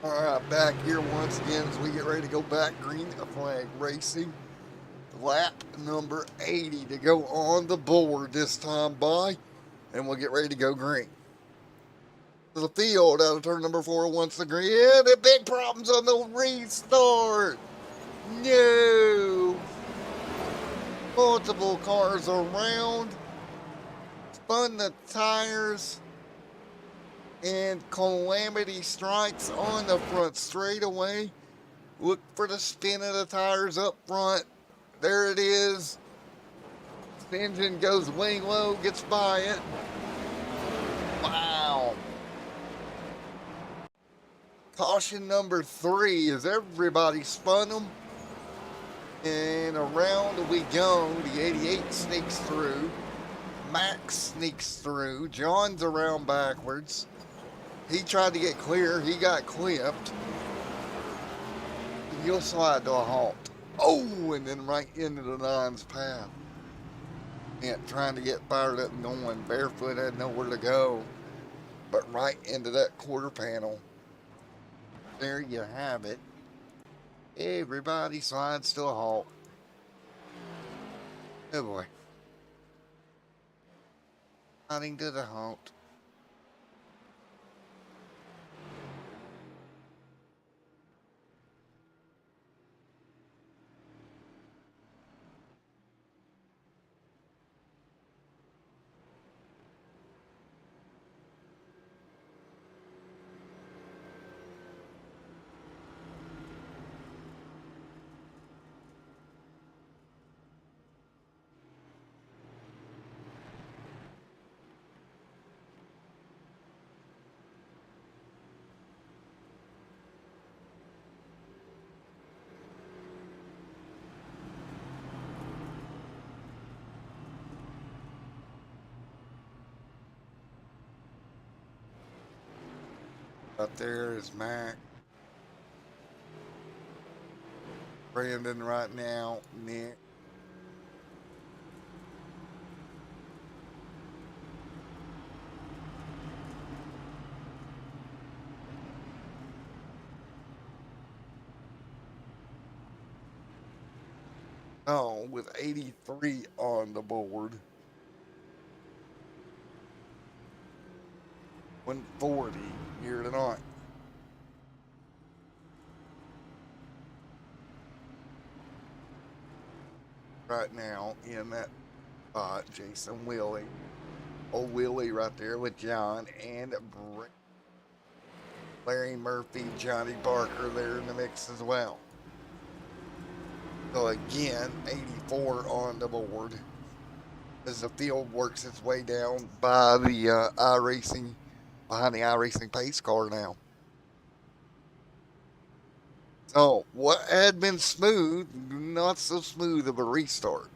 All right, back here once again as we get ready to go back green flag racing. Lap number 80 to go on the board this time by, and we'll get ready to go green. The field out of turn number 4 once the green. Yeah, the big problems on the restart. No. Multiple cars around. Spun the tires. And calamity strikes on the front straightaway. Look for the spin of the tires up front. There it is. The engine goes way low, gets by it. Wow. Caution number 3 as everybody spun them. And around we go. The 88 sneaks through. Max sneaks through. John's around backwards. He tried to get clear. He got clipped. He'll slide to a halt. Oh, and then right into the nine's path. And trying to get fired up and going barefoot, had nowhere to go. But right into that quarter panel. There you have it. Everybody slides to a halt. Oh boy. Sliding to the halt. Up there is Mac. Brandon right now. Nick. Oh, with 83 on the board. 140 here tonight. Right now in that spot, Jason Willie. Old Willie right there with John and Larry Murphy, Johnny Barker there in the mix as well. So again, 84 on the board as the field works its way down by the iRacing, behind the iRacing pace car now. So what had been smooth, not so smooth of a restart.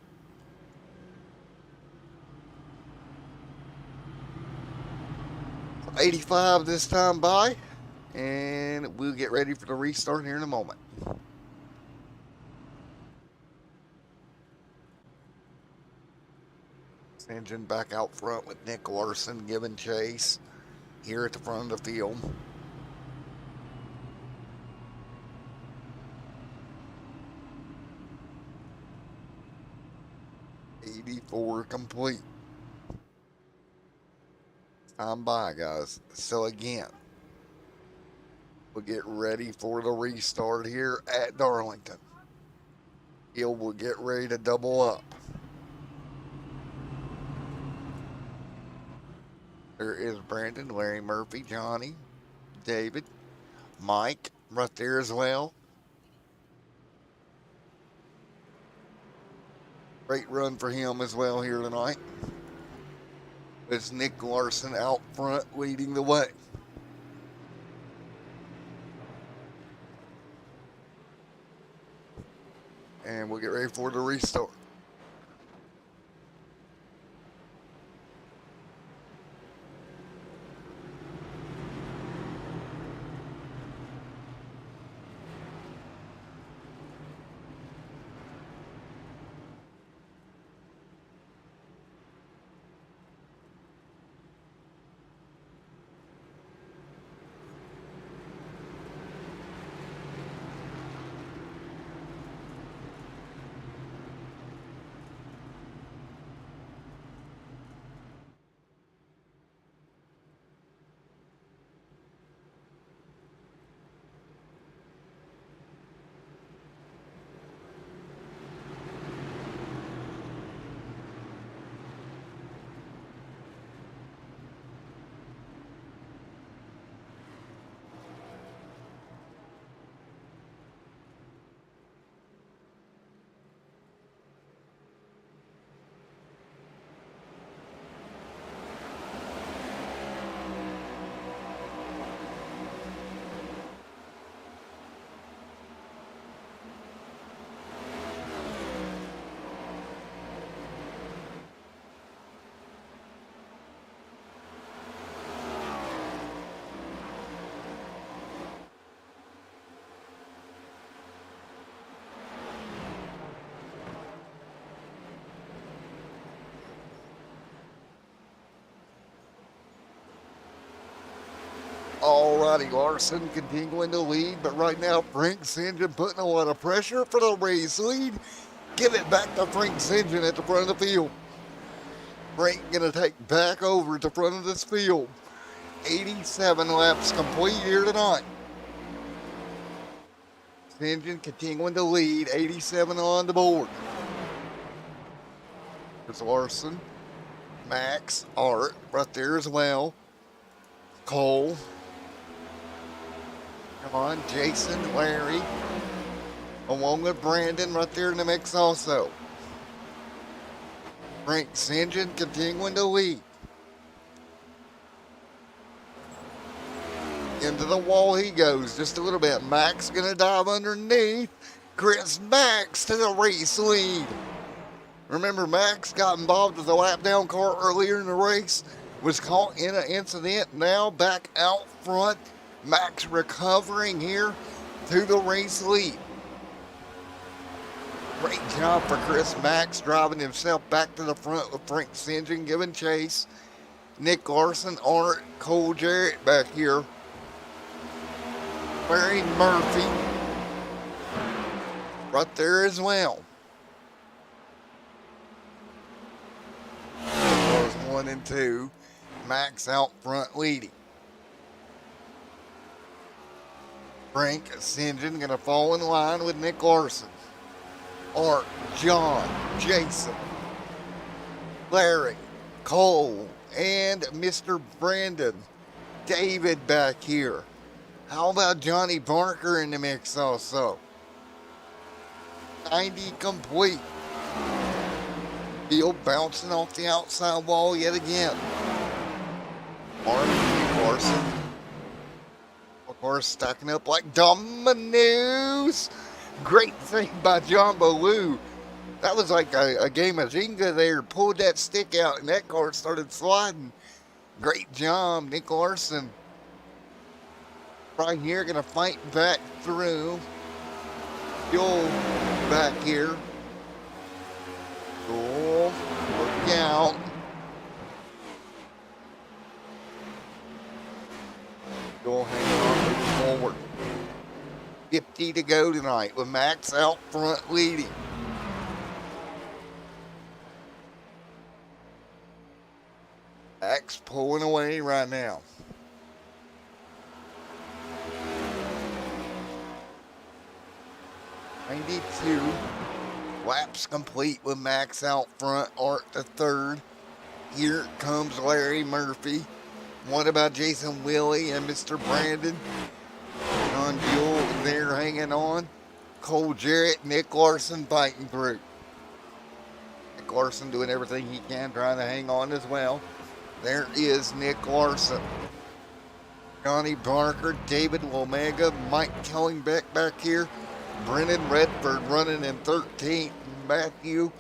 $85 this time by, and we'll get ready for the restart here in a moment. Engine back out front with Nick Larson giving chase here at the front of the field. '84 complete. Time by, guys. So again, we'll get ready for the restart here at Darlington. Field will get ready to double up. There is Brandon, Larry Murphy, Johnny, David, Mike right there as well. Great run for him as well here tonight. It's Nick Larson out front leading the way. And we'll get ready for the restart. Johnny Larson continuing to lead, but right now Frank St. John putting a lot of pressure for the race lead. Give it back to Frank St. John at the front of the field. Frank going to take back over at the front of this field. 87 laps complete here tonight. St. John continuing to lead, 87 on the board. There's Larson, Max, Art right there as well. Cole, come on, Jason, Larry, along with Brandon right there in the mix also. Frank St. John continuing to lead. Into the wall he goes just a little bit. Max gonna dive underneath. Chris Max to the race lead. Remember, Max got involved with a lap down car earlier in the race. Was caught in an incident. Now back out front. Max recovering here to the race lead. Great job for Chris Max driving himself back to the front with Frank St. John giving chase. Nick Larson, Art, Cole Jarrett back here. Larry Murphy right there as well. Cars 1 and 2. Max out front leading. Frank St. John gonna fall in line with Nick Larson. Art, John, Jason, Larry, Cole, and Mr. Brandon. David back here. How about Johnny Barker in the mix also? 90 complete. Field bouncing off the outside wall yet again. Martin Larson, of course, stacking up like dominoes. Great thing by John Ballou. That was like a game of Jenga there. Pulled that stick out and that car started sliding. Great job, Nick Larson. Right here, gonna fight back through. Fuel back here. Cool. Look out. Go hang on, moving forward. 50 to go tonight with Max out front leading. Max pulling away right now. '92 laps complete with Max out front, Art to third. Here comes Larry Murphy. What about Jason Willie and Mr. Brandon? John Buell there hanging on. Cole Jarrett, Nick Larson fighting through. Nick Larson doing everything he can, trying to hang on as well. There is Nick Larson. Johnny Barker, David Womega, Mike Kellingbeck back here. Brennan Redford running in 13th. Matthew,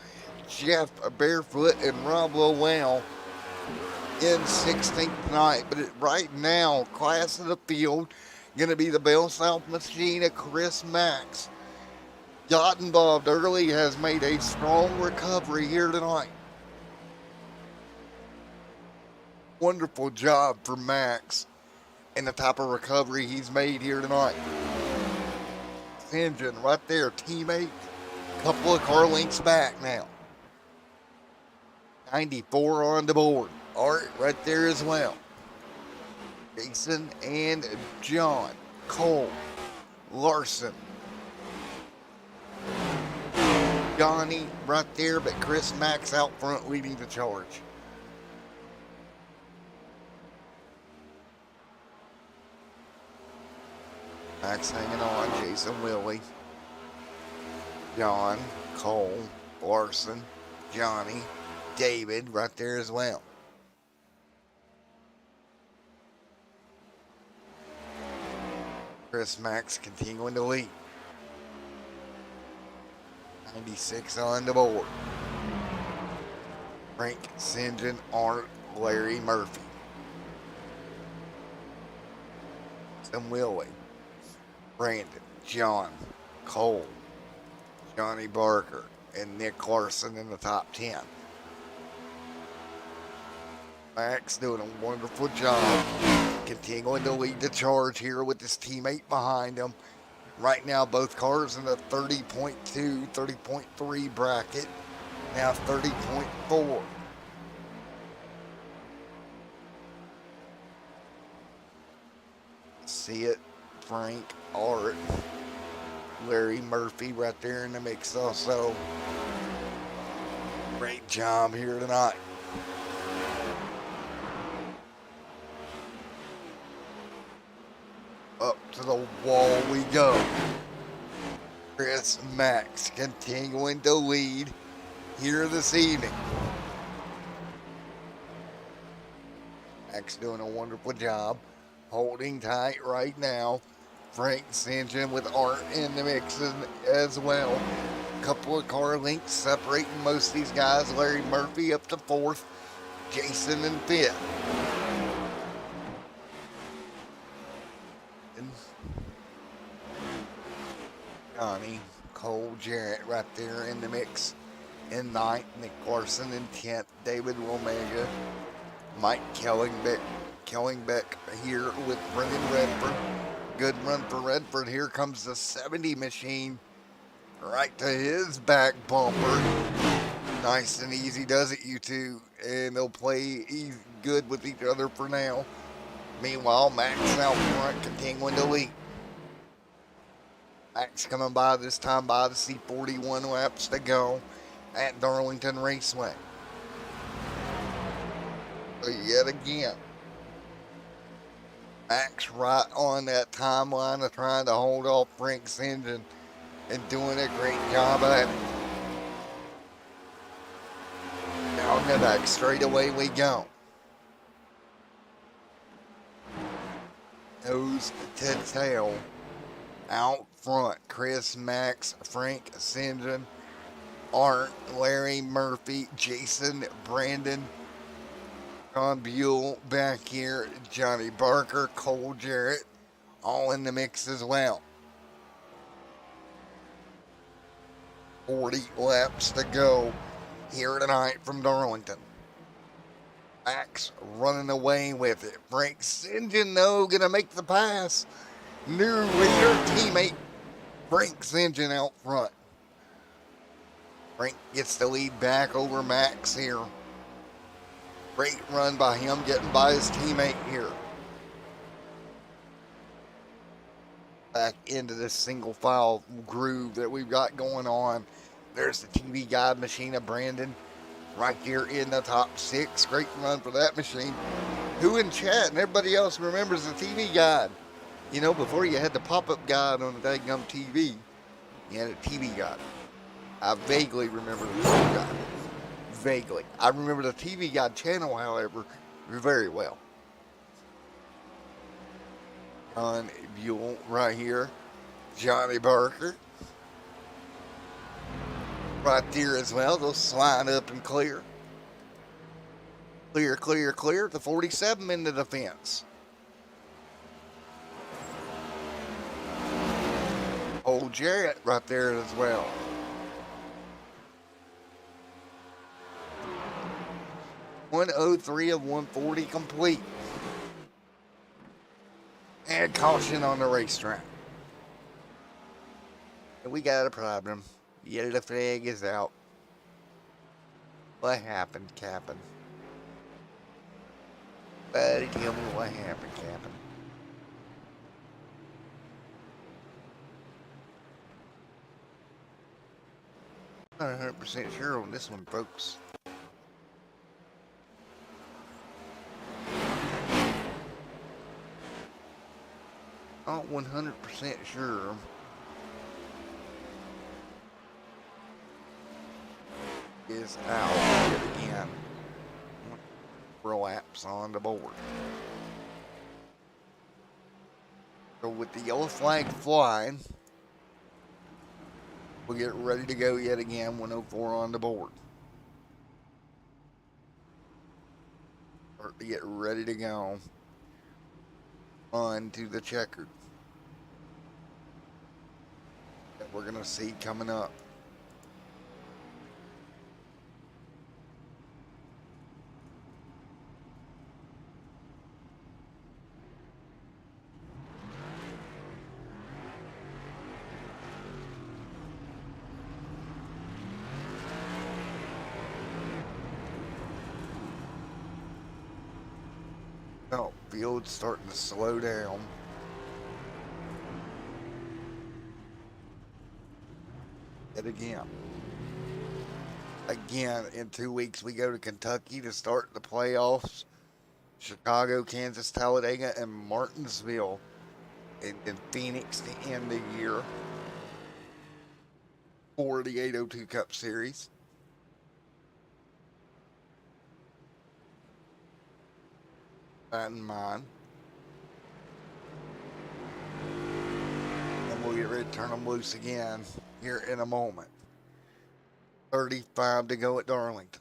Jeff Barefoot, and Rob Lowell in 16th tonight. But right now, class of the field, going to be the Bell South machine of Chris Max. Got involved early, has made a strong recovery here tonight. Wonderful job for Max and the type of recovery he's made here tonight. St. John right there, teammate. Couple of car lengths back now. 94 on the board. Art right there as well. Jason and John. Cole. Larson. Johnny right there, but Chris Max out front leading the charge. Max hanging on, Jason Willie, John, Cole, Larson, Johnny, David right there as well. Chris Max continuing to lead. 96 on the board. Frank St. John, Art, Larry Murphy. Jason Willie. Brandon, John, Cole, Johnny Barker, and Nick Larson in the top 10. Max doing a wonderful job continuing to lead the charge here with his teammate behind him. Right now, both cars in the 30.2, 30.3 bracket. Now 30.4. See it, Frank, Art, Larry Murphy right there in the mix also. Great job here tonight. Up to the wall we go. Chris Max continuing to lead here this evening. Max doing a wonderful job. Holding tight right now. Frank's engine with Art in the mix as well. Couple of car lengths separating most of these guys. Larry Murphy up to 4th. Jason in 5th. Johnny Cole Jarrett right there in the mix in 9th. Nick Larson in 10th. David Womega. Mike Kellingbeck here with Brendan Redford. Good run for Redford. Here comes the 70 machine right to his back bumper. Nice and easy does it, you two. And they'll play good with each other for now. Meanwhile, Max out front continuing to lead. Max coming by this time by the C41 laps to go at Darlington Raceway. So yet again, Max right on that timeline of trying to hold off Frank's engine and doing a great job at it. Down the back straightaway we go. Nose to tail. Out front, Chris Max, Frank Sinjin, Art, Larry Murphy, Jason, Brandon, John Buell back here, Johnny Barker, Cole Jarrett, all in the mix as well. 40 laps to go here tonight from Darlington. Max running away with it. Frank Sinjin, though, gonna make the pass. New leader teammate Frank Sinjin out front. Frank gets the lead back over Max here. Great run by him, getting by his teammate here. Back into this single file groove that we've got going on. There's the TV Guide machine of Brandon right here in the top 6. Great run for that machine. Who in chat and everybody else remembers the TV Guide? You know, before you had the pop-up guide on the daggum TV, you had a TV guide. I vaguely remember the TV guide. Vaguely. I remember the TV guide channel, however, very well. John Buell right here. Johnny Barker. Right there as well. They'll slide up and clear. Clear, clear, clear. The 47 into the fence. Old Jarrett right there as well. .103 of 140 complete. And caution on the racetrack. We got a problem. Yellow flag is out. What happened, Captain? Buddy, tell me what happened, Captain. Not 100% sure on this one, folks. Not 100% sure. Is out yet again. Laps on the board. So with the yellow flag flying, we'll get ready to go yet again. 104 on the board. Start to get ready to go. On to the checkered that we're going to see coming up. Oh, field's starting to slow down. Yet again. Again, in 2 weeks, we go to Kentucky to start the playoffs. Chicago, Kansas, Talladega, and Martinsville. And then Phoenix to end the year for the 802 Cup Series. That in mind. And we'll get ready to turn them loose again here in a moment. 35 to go at Darlington.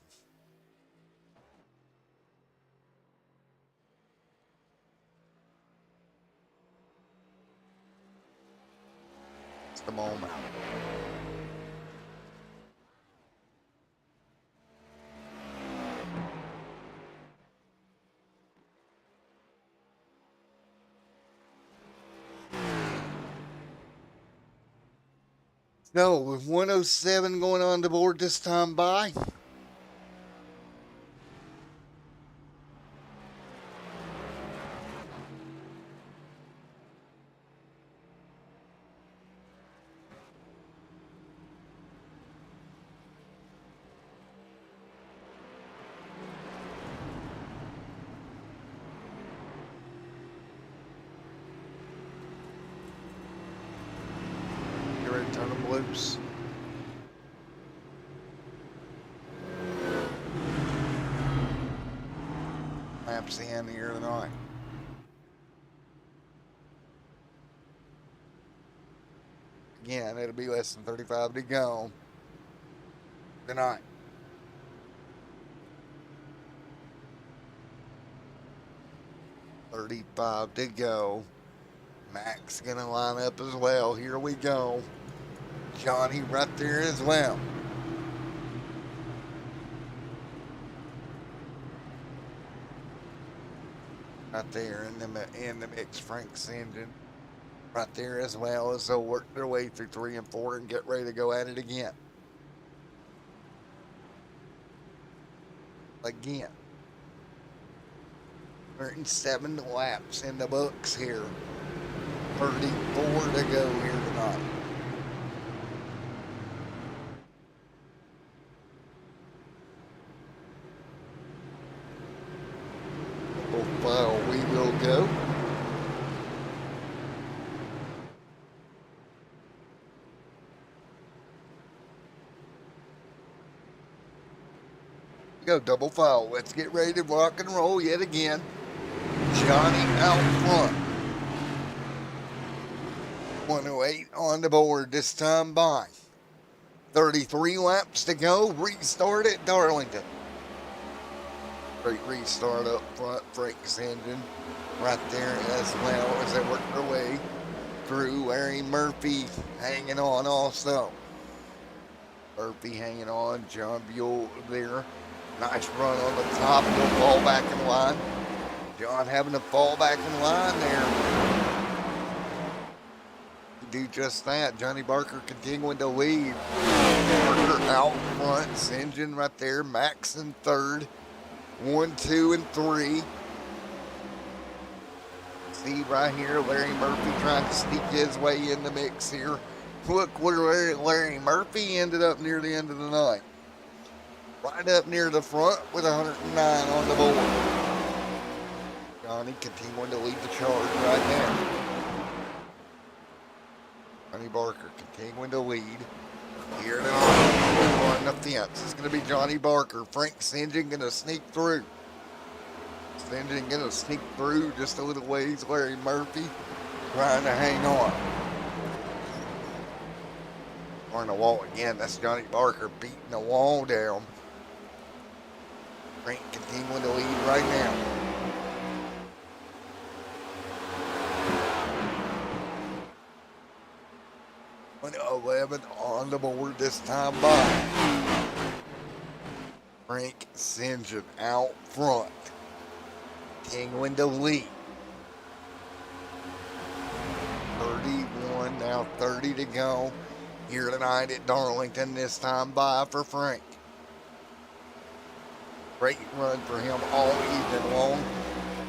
It's the moment. So, with 107 going on the board this time by, get ready to turn them loose. Laps in here tonight. Again, it'll be less than 35 to go tonight. $35 to go. Max gonna line up as well. Here we go. Johnny right there as well. Right there in the mix, Frank's engine. Right there as well as they'll work their way through 3 and 4 and get ready to go at it again. Again. 107 laps in the books here. 34 to go here tonight. File we will go. Go double file. Let's get ready to rock and roll yet again. Johnny out front. 108 on the board this time by. 33 laps to go. Restart at Darlington. Great restart up front. Frank's engine right there as well as they work their way through. Larry Murphy hanging on also. Murphy hanging on. John Buell there. Nice run on the top. He'll fall back in line. John having to fall back in line there. Do just that. Johnny Barker continuing to lead. Barker out front. Engine right there. Max in third. 1, 2, and 3. See right here, Larry Murphy trying to sneak his way in the mix here. Look where Larry Murphy ended up near the end of the night. Right up near the front with 109 on the board. Johnny continuing to lead the charge right now. Johnny Barker continuing to lead. Here now, on the fence. It's going to be Johnny Barker. Frank's engine going to sneak through. His engine going to sneak through just a little ways. Larry Murphy trying to hang on. On the wall again. That's Johnny Barker beating the wall down. Frank continuing to lead right now. One 11 on the board this time by. Frank Sinjin out front. Continuing to lead. 31, now 30 to go. Here tonight at Darlington, this time by for Frank. Great run for him all evening long.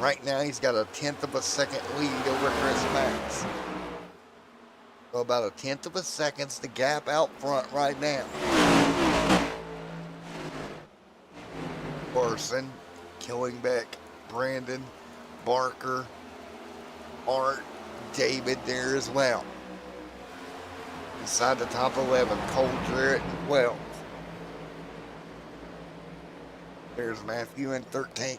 Right now, he's got a 1/10 of a second lead over Chris Max. So about a 1/10 of a second's the gap out front right now. Larson, Killingbeck, Brandon, Barker, Art, David there as well. Inside the top 11, Cole Jarrett in 12. There's Matthew in 13.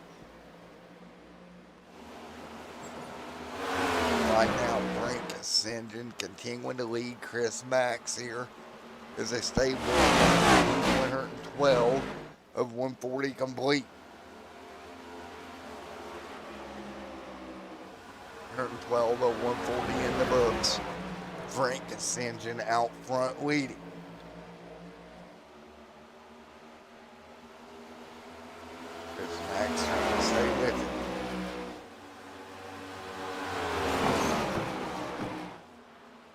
Right now, Frank Ascension continuing to lead Chris Max here as they stay 112 of 140 complete. 112 of 140 in the books. Frank Ascension out front leading. Chris Max trying to stay with it.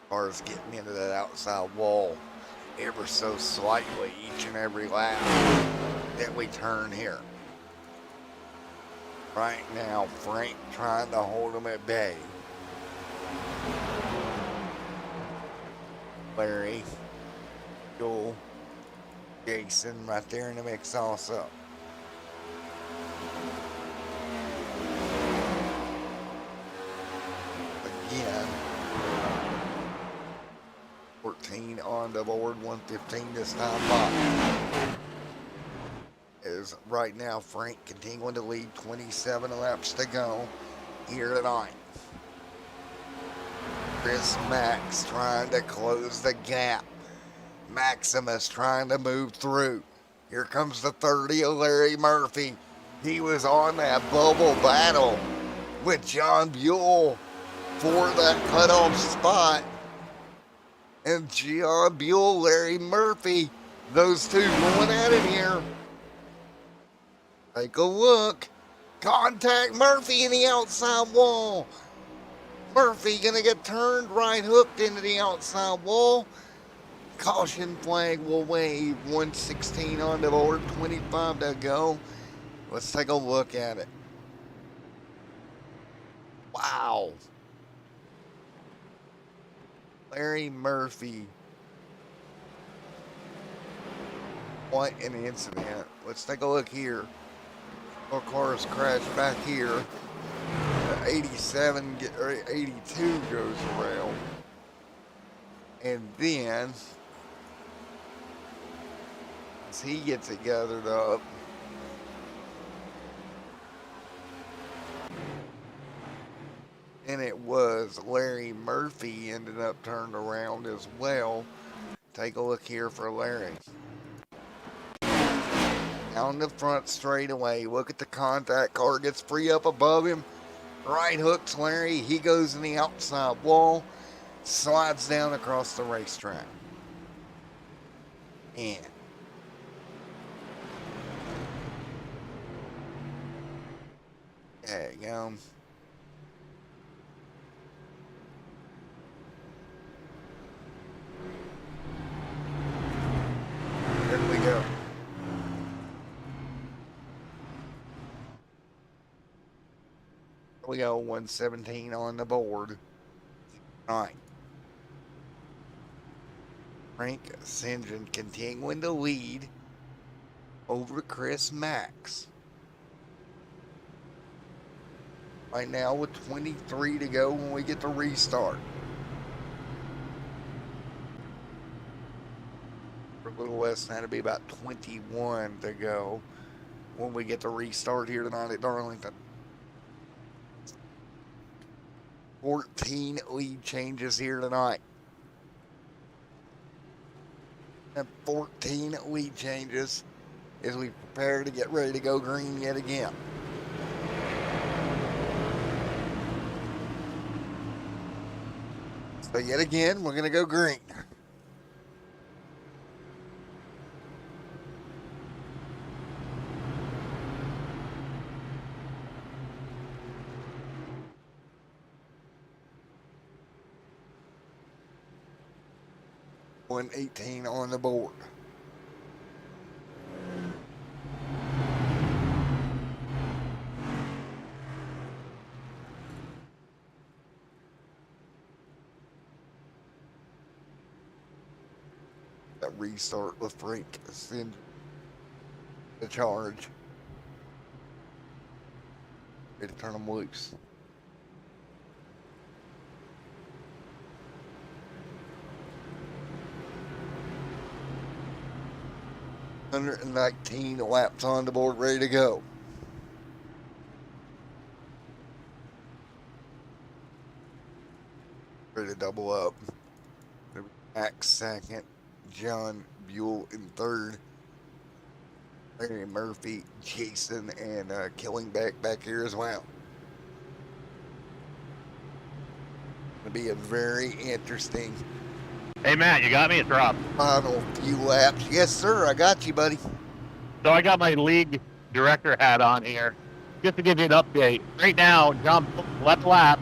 Cars getting into that outside wall ever so slightly each and every lap that we turn here. Right now, Frank trying to hold them at bay. Larry, Joel, Jason right there in the mix also. Again, 14 on the board, 115 this time by. Is right now Frank continuing to lead, 27 laps to go here tonight. Chris Max trying to close the gap. Maximus trying to move through. Here comes the 30 of Larry Murphy. He was on that bubble battle with John Buell for that cutoff spot. And John Buell, Larry Murphy, those two going at it here. Take a look. Contact Murphy in the outside wall. Murphy gonna get turned right hooked into the outside wall. Caution flag will wave. 116 on the board, 25 to go. Let's take a look at it. Wow. Larry Murphy. What an incident. Let's take a look here. Our cars crashed back here. 87 or 82 goes around. And then as he gets it gathered up, and it was Larry Murphy ended up turned around as well. Take a look here for Larry. Down the front straightaway, look at the contact car, gets free up above him. Right hooks Larry, he goes in the outside wall, slides down across the racetrack. And there you go. There we go. We go 117 on the board. All right. Frank Ascension continuing to lead over Chris Max. Right now with 23 to go when we get the restart. For a little less than that, it'll be about 21 to go when we get the restart here tonight at Darlington. 14 lead changes here tonight. And 14 lead changes as we prepare to get ready to go green yet again. So yet again, we're going to go green. $118 on the board. That restart with Frank in the charge. Ready to turn them loose. $119 laps on the board, ready to go. Ready to double up. Max second, John Buell in third, Larry Murphy, Jason, and Killingbeck back here as well. It'll be a very interesting Hey, Matt, you got me? It's Rob. final few laps. Yes, sir. I got you, buddy. So I got my league director hat on here just to give you an update. Right now, John left lap,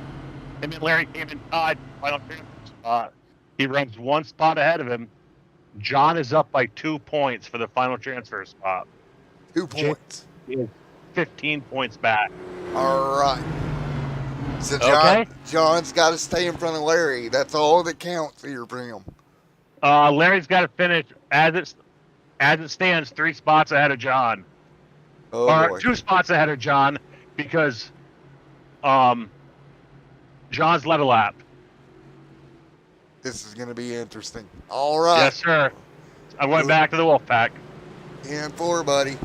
and then Larry came in tied final transfer spot. He runs one spot ahead of him. John is up by 2 points for the final transfer spot. 2 points. He is 15 points back. All right. So Okay. John's got to stay in front of Larry. That's all that counts here for him. Larry's got to finish as it stands 3 spots ahead of John. Oh, Or boy. 2 spots ahead of John because John's led a lap. This is going to be interesting. All right. Yes, sir. I went back to the Wolfpack. 10-4, buddy.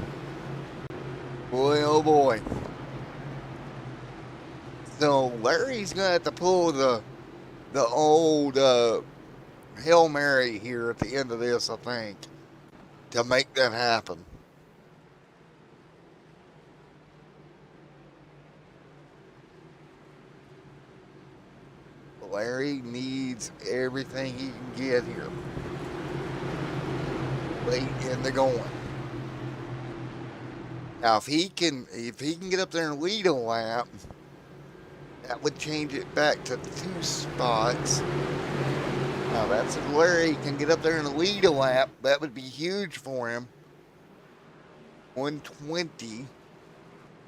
Boy, oh boy. So Larry's going to have to pull the old Hail Mary here at the end of this, I think, to make that happen. Larry needs everything he can get here. Late in the going. Now, if he can get up there and lead a lap, that would change it back to 2 spots. Now, that's if Larry can get up there and lead a lap. That would be huge for him. 120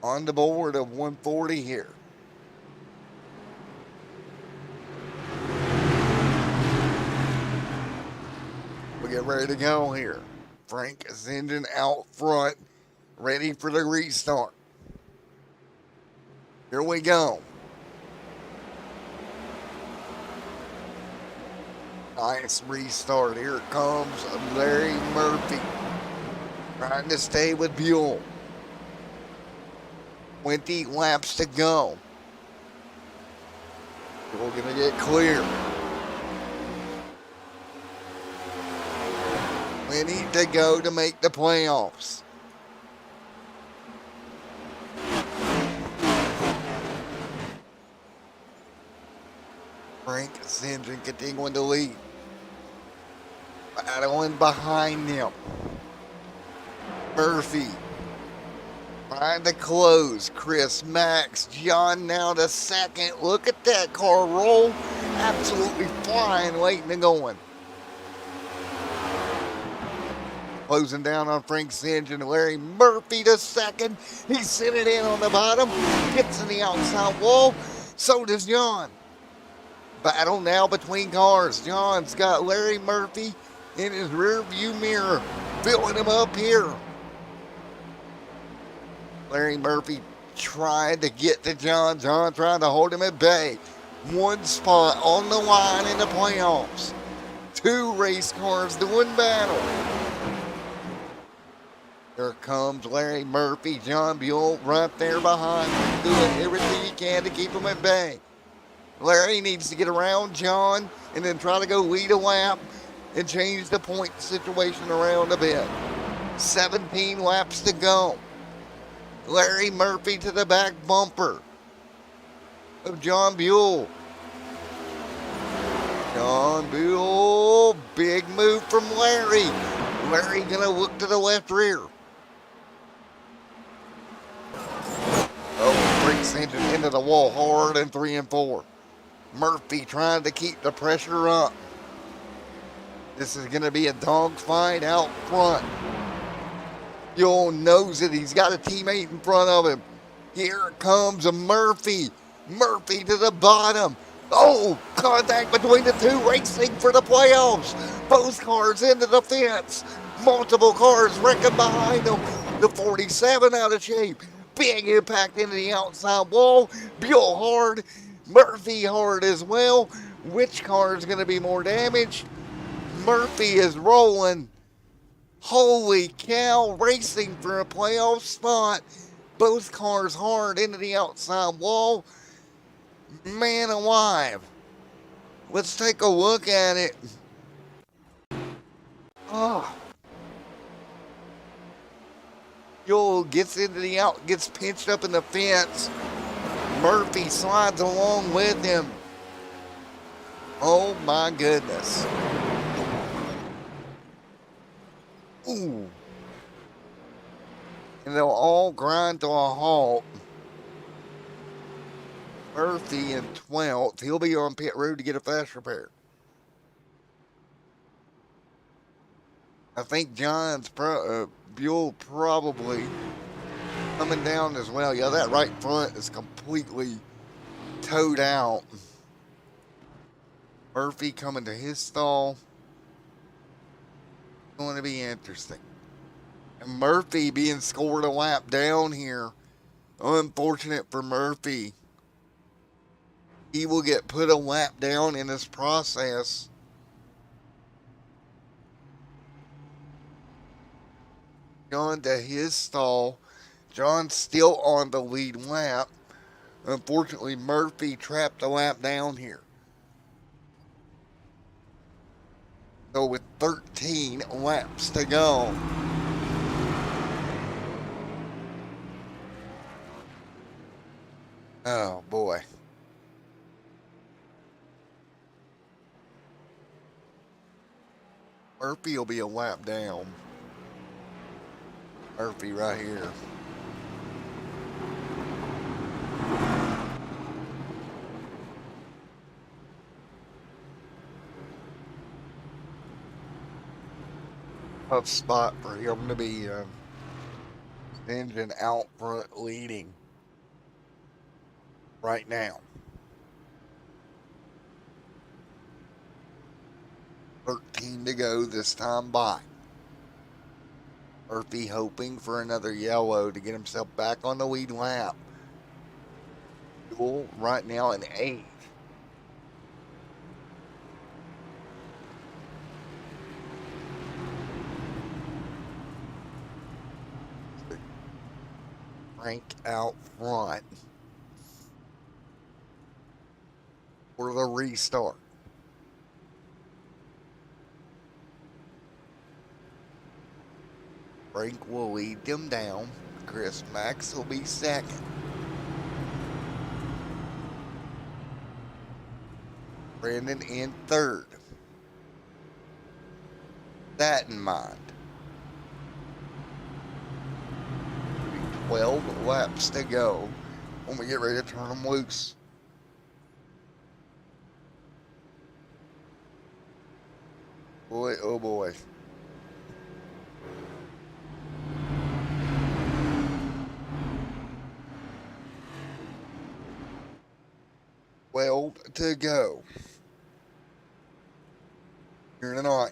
on the board of 140 here. We get ready to go here. Frank is engine out front, ready for the restart. Here we go. Nice restart. Here comes Larry Murphy, trying to stay with Buell. 20 laps to go. We're going to get clear. We need to go to make the playoffs. Frank's engine continuing to lead. Battling behind them. Murphy trying to close. Chris, Max, John now to second. Look at that car roll. Absolutely flying late in the going. Closing down on Frank's engine. Larry Murphy to second. He sent it in on the bottom. Gets in the outside wall. So does John. Battle now between cars. John's got Larry Murphy in his rear view mirror, filling him up here. Larry Murphy trying to get to John. John trying to hold him at bay. 1 spot on the line in the playoffs. 2 race cars doing battle. Here comes Larry Murphy. John Buell right there behind him, doing everything he can to keep him at bay. Larry needs to get around John and then try to go lead a lap and change the point situation around a bit. 17 laps to go. Larry Murphy to the back bumper of John Buell. John Buell, big move from Larry. Larry gonna look to the left rear. Oh, breaks engine into the wall hard in 3 and 4. Murphy trying to keep the pressure up. This is going to be a dogfight out front. Buell knows it. He's got a teammate in front of him. Here comes a Murphy. Murphy to the bottom. Oh, contact between the two racing for the playoffs. Both cars into the fence. Multiple cars wrecking behind them. The 47 out of shape. Big impact into the outside wall. Buell hard. Murphy hard as well. Which car is going to be more damaged? Murphy is rolling. Holy cow, racing for a playoff spot. Both cars hard into the outside wall. Man alive. Let's take a look at it. Oh. Joel gets into the out, gets pinched up in the fence. Murphy slides along with him. Oh my goodness. Ooh. And they'll all grind to a halt. Murphy in 12th. He'll be on pit road to get a fast repair. I think Buell probably coming down as well. Yeah, that right front is completely towed out. Murphy coming to his stall. Going to be interesting. And Murphy being scored a lap down here. Unfortunate for Murphy. He will get put a lap down in this process. John to his stall. John's still on the lead lap. Unfortunately, Murphy trapped a lap down here. So with 13 laps to go. Oh boy. Murphy will be a lap down. Murphy right here. Tough spot for him to be engine out front leading right now. 13 to go this time by. Murphy hoping for another yellow to get himself back on the lead lap. Buell right now in 8th. Frank out front for the restart. Frank will lead them down. Chris Max will be second. Brandon in third. That in mind. 12 laps to go when we get ready to turn them loose. Boy, oh boy. To go here tonight.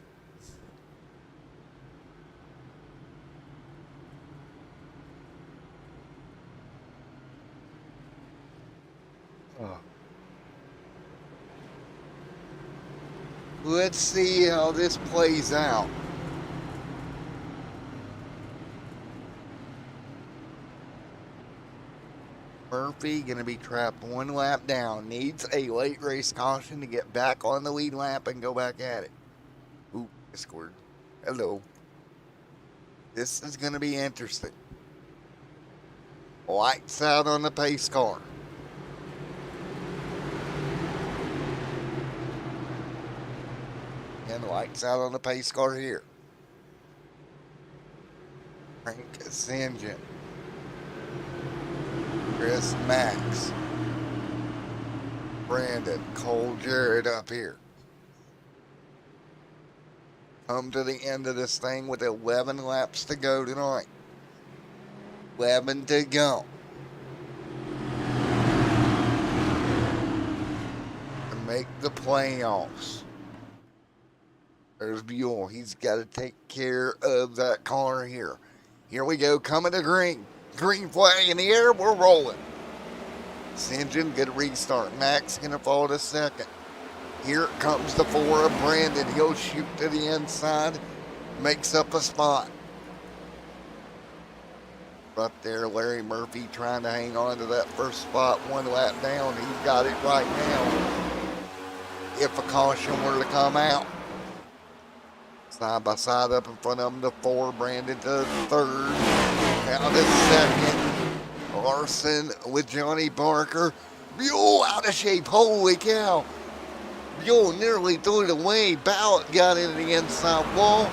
Let's see how this plays out. Murphy going to be trapped one lap down. Needs a late race caution to get back on the lead lap and go back at it. Ooh, I scored. Hello. This is going to be interesting. Lights out on the pace car. And lights out on the pace car here. Frank Sinjin. Chris Max. Brandon Cole Jarrett up here. Come to the end of this thing with 11 laps to go tonight. 11 to go. make the playoffs. There's Buell. He's got to take care of that car here. Here we go, coming to green. Green flag in the air, we're rolling. This engine, good restart. Max gonna fall to second. Here comes the 4 of Brandon. He'll shoot to the inside, makes up a spot. Right there, Larry Murphy trying to hang on to that first spot, 1 lap down. He's got it right now. If a caution were to come out. Side by side up in front of him, the 4, Brandon to third. Now to second. Larson with Johnny Barker. Buell out of shape. Holy cow. Buell nearly threw it away. Ballot got into the inside wall.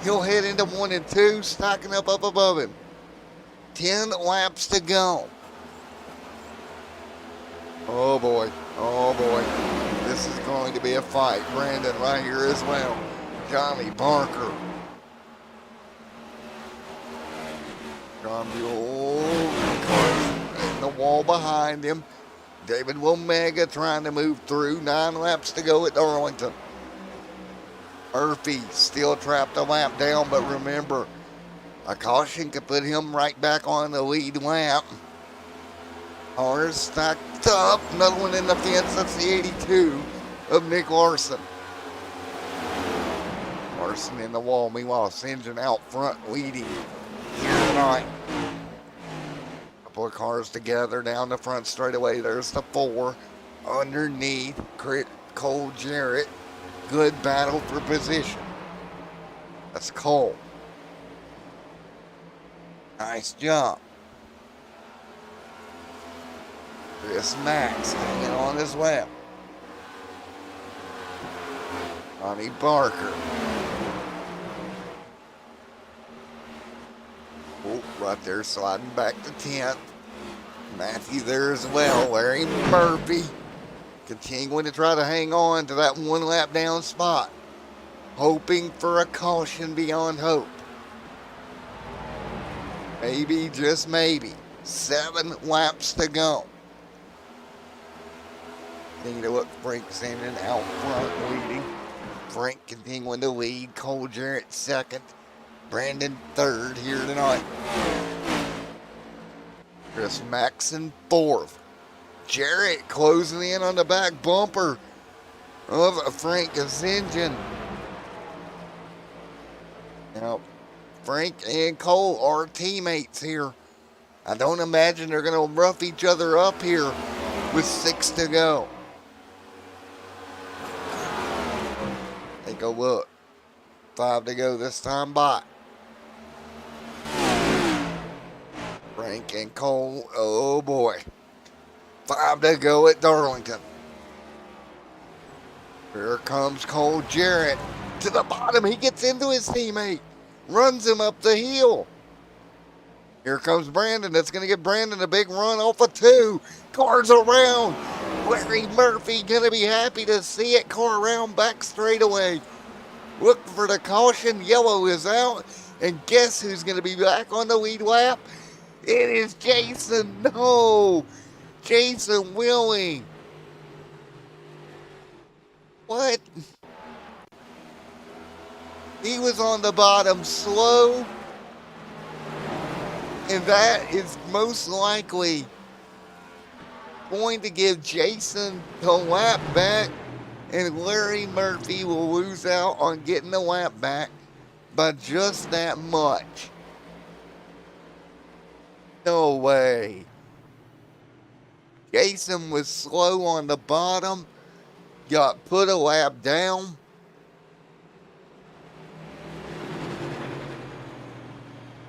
He'll head into 1 and 2, stacking up above him. 10 laps to go. Oh boy. Oh boy. This is going to be a fight. Brandon right here as well. Johnny Barker. John Buell. And the wall behind him. David Womega trying to move through. 9 laps to go at Darlington. Murphy still trapped a lap down, but remember, a caution could put him right back on the lead lap. Cars stacked up. Another one in the fence. That's the 82 of Nick Larson. Larson in the wall. Meanwhile, St. John out front leading here tonight. Couple of cars together down the front straightaway. There's the 4 underneath Cole Jarrett. Good battle for position. That's Cole. Nice job. Chris Max hanging on his lap. Johnny Barker. Oh, right there sliding back to 10th. Matthew there as well. Larry Murphy continuing to try to hang on to that 1 lap down spot. Hoping for a caution beyond hope. Maybe, just maybe. 7 laps to go. You know what? Frank Sandin out front leading. Frank continuing to lead. Cole Jarrett second. Brandon third here tonight. Chris Maxon fourth. Jarrett closing in on the back bumper of Frank Zinjan. Now, Frank and Cole are teammates here. I don't imagine they're going to rough each other up here with 6 to go. Take a look. 5 to go this time by. Frank and Cole, oh boy. 5 to go at Darlington. Here comes Cole Jarrett to the bottom. He gets into his teammate. Runs him up the hill. Here comes Brandon. That's going to give Brandon a big run off of 2. Cars around. Larry Murphy going to be happy to see it. Car around back straightaway. Look for the caution. Yellow is out. And guess who's going to be back on the lead lap? It is Jason. No. Jason Willing. What? He was on the bottom slow. And that is most likely going to give Jason the lap back. And Larry Murphy will lose out on getting the lap back by just that much. No way. Jason was slow on the bottom. Got put a lap down.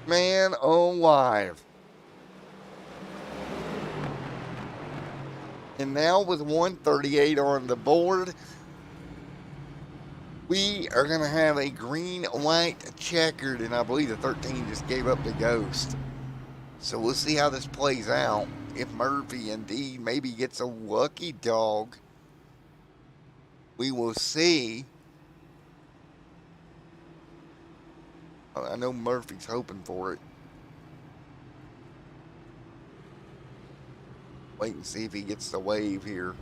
Man alive. And now with 138 on the board, we are going to have a green, white, checkered, and I believe the 13 just gave up the ghost. So we'll see how this plays out. If Murphy indeed maybe gets a lucky dog, we will see. I know Murphy's hoping for it. Wait and see if he gets the wave here.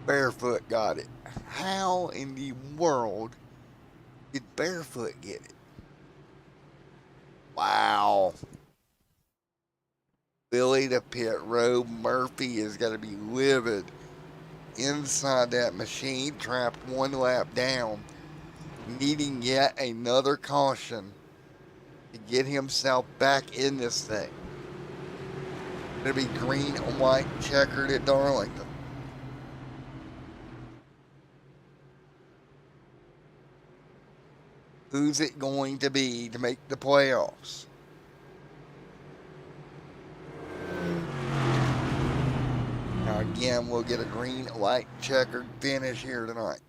Barefoot got it. How in the world did Barefoot get it? Wow. Billy the Pit Road Murphy is going to be livid inside that machine, trapped one lap down, needing yet another caution to get himself back in this thing. It'll be green and white checkered at Darlington. Who's it going to be to make the playoffs? Now again, we'll get a green, white, checkered finish here tonight.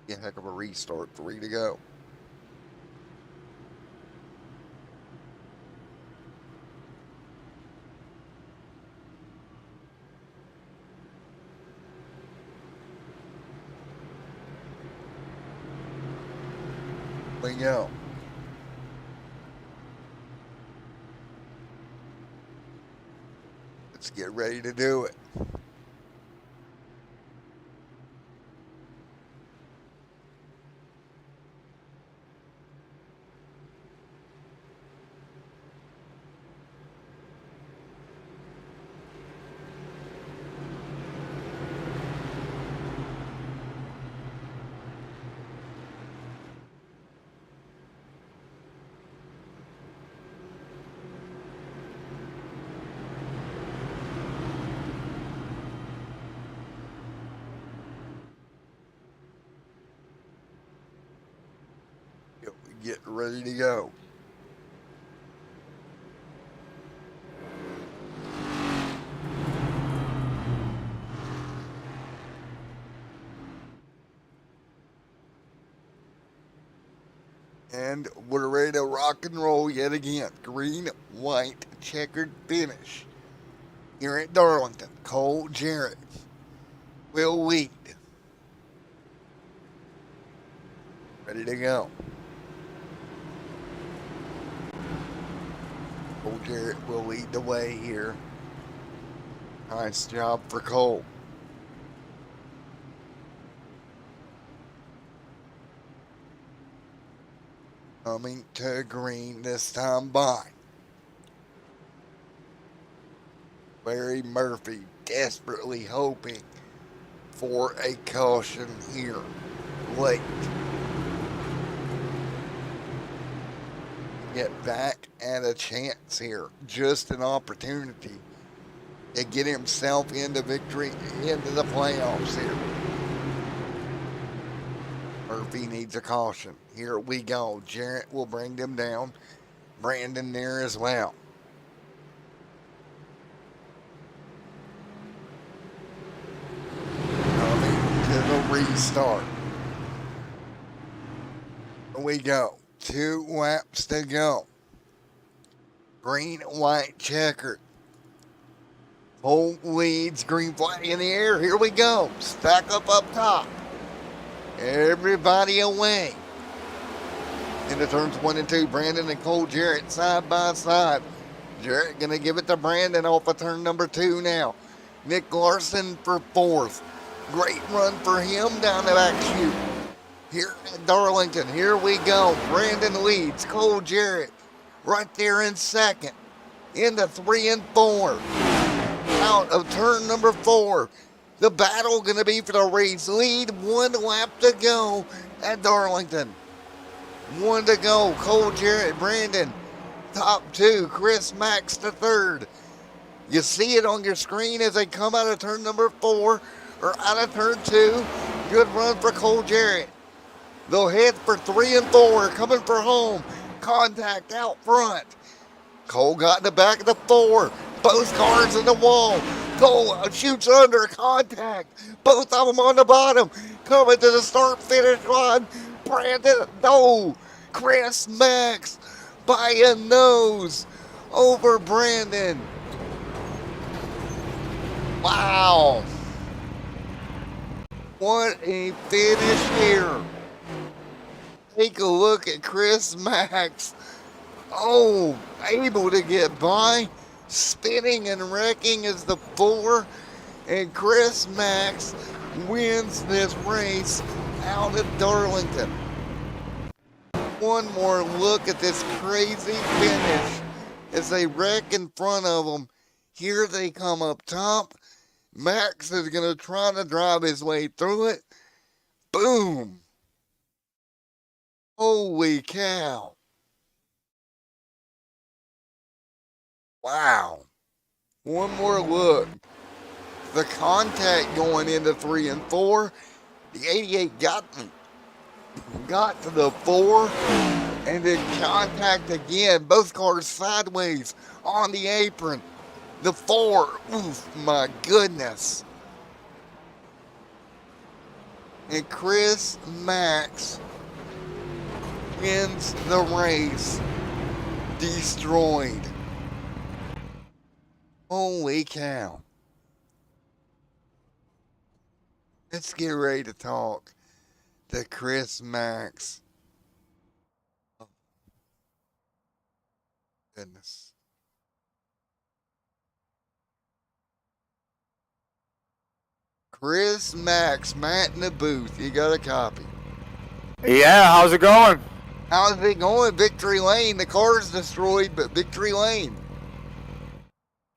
Be a heck of a restart, 3 to go. We go. Let's get ready to do it. Get ready to go. And we're ready to rock and roll yet again. Green, white, checkered finish here at Darlington. Cole Jarrett will lead. Ready to go. Cole Jarrett will lead the way here. Nice job for Cole. Coming to green this time by. Larry Murphy desperately hoping for a caution here late. Get back at a chance here. Just an opportunity to get himself into victory, into the playoffs here. Murphy needs a caution. Here we go. Jarrett will bring them down. Brandon there as well. Coming to the restart. Here we go. 2 laps to go. Green, white, checkered. Cole leads, green flag in the air. Here we go. Stack up top. Everybody away. Into turns 1 and 2, Brandon and Cole Jarrett side by side. Jarrett going to give it to Brandon off of turn number 2 now. Nick Larson for 4th. Great run for him down the back chute. Here at Darlington, here we go. Brandon leads, Cole Jarrett right there in 2nd. Into 3 and 4. Out of turn number 4. The battle going to be for the race lead. 1 lap to go at Darlington. 1 to go. Cole Jarrett, Brandon, top 2. Chris Max to 3rd. You see it on your screen as they come out of turn number 4 or out of turn 2. Good run for Cole Jarrett. They'll head for 3 and 4, coming for home. Contact out front. Cole got in the back of the 4. Both cars in the wall. Cole shoots under contact. Both of them on the bottom. Coming to the start-finish line. Brandon, no. Chris Max by a nose over Brandon. Wow. What a finish here. Take a look at Chris Max. Oh, able to get by, spinning and wrecking as the 4, and Chris Max wins this race out of Darlington. One more look at this crazy finish as they wreck in front of them. Here they come up top. Max is going to try to drive his way through it. Boom. Holy cow. Wow. One more look. The contact going into 3 and 4. The 88 got to the 4 and then contact again. Both cars sideways on the apron. The 4, oof, my goodness. And Chris Max wins the race. Destroyed. Holy cow. Let's get ready to talk to Chris Max. Oh, goodness. Chris Max, Matt in the booth. You got a copy. Yeah, how's it going? How's it going? Victory Lane. The car's destroyed, but Victory Lane.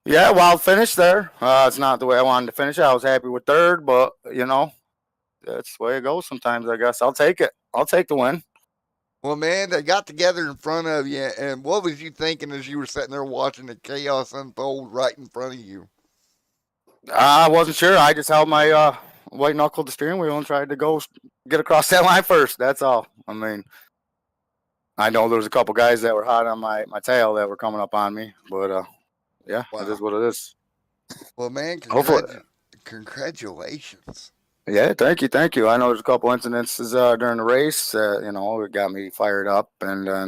Yeah, wild finish there. It's not the way I wanted to finish. I was happy with third, but, you know, that's the way it goes sometimes, I guess. I'll take it. I'll take the win. Well, man, they got together in front of you, and what was you thinking as you were sitting there watching the chaos unfold right in front of you? I wasn't sure. I just held my white knuckle to the steering wheel and tried to go get across that line first. That's all. I mean, I know there was a couple guys that were hot on my tail that were coming up on me, but yeah, wow. It is what it is. Well, man, congratulations. Yeah, thank you. I know there's a couple incidences during the race. You know, it got me fired up, and then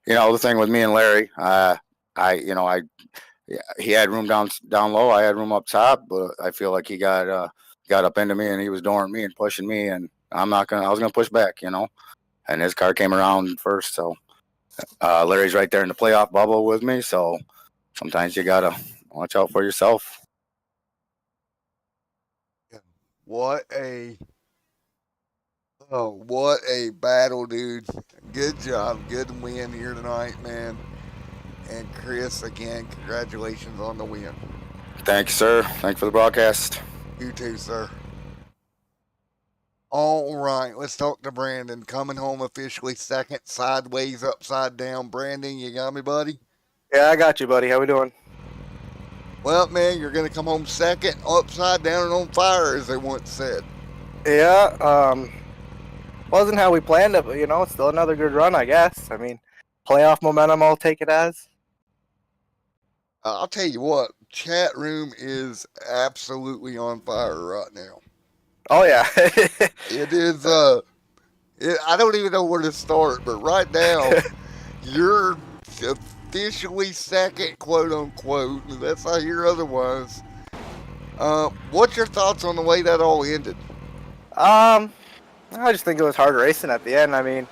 you know, the thing with me and Larry, he had room down low. I had room up top, but I feel like he got up into me and he was dooring me and pushing me, and I was gonna push back, you know. And his car came around first, so Larry's right there in the playoff bubble with me. So sometimes you gotta watch out for yourself. What a battle, dude. Good job. Good win here tonight, man. And Chris, again, congratulations on the win. Thank you, sir. Thank you for the broadcast. You too, sir. All right, let's talk to Brandon. Coming home officially second, sideways, upside down. Brandon, you got me, buddy? Yeah, I got you, buddy. How we doing? Well, man, you're going to come home second, upside down and on fire, as they once said. Yeah, wasn't how we planned it, but, you know, it's still another good run, I guess. I mean, playoff momentum, I'll take it as. I'll tell you what, chat room is absolutely on fire right now. Oh, yeah. It is, I don't even know where to start, but right now, you're officially second, quote unquote, unless I hear otherwise. What's your thoughts on the way that all ended? I just think it was hard racing at the end. I mean,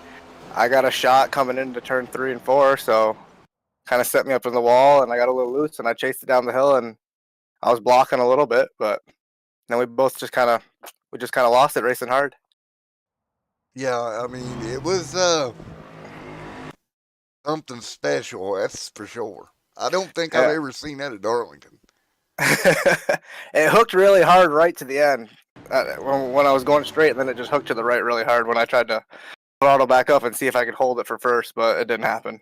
I got a shot coming into turn 3 and 4, so kind of set me up in the wall, and I got a little loose, and I chased it down the hill, and I was blocking a little bit, but then we both just kind of lost it racing hard. Yeah, I mean, it was something special, that's for sure. I don't think I've ever seen that at Darlington. It hooked really hard right to the end when I was going straight, and then it just hooked to the right really hard when I tried to throttle back up and see if I could hold it for first, but it didn't happen.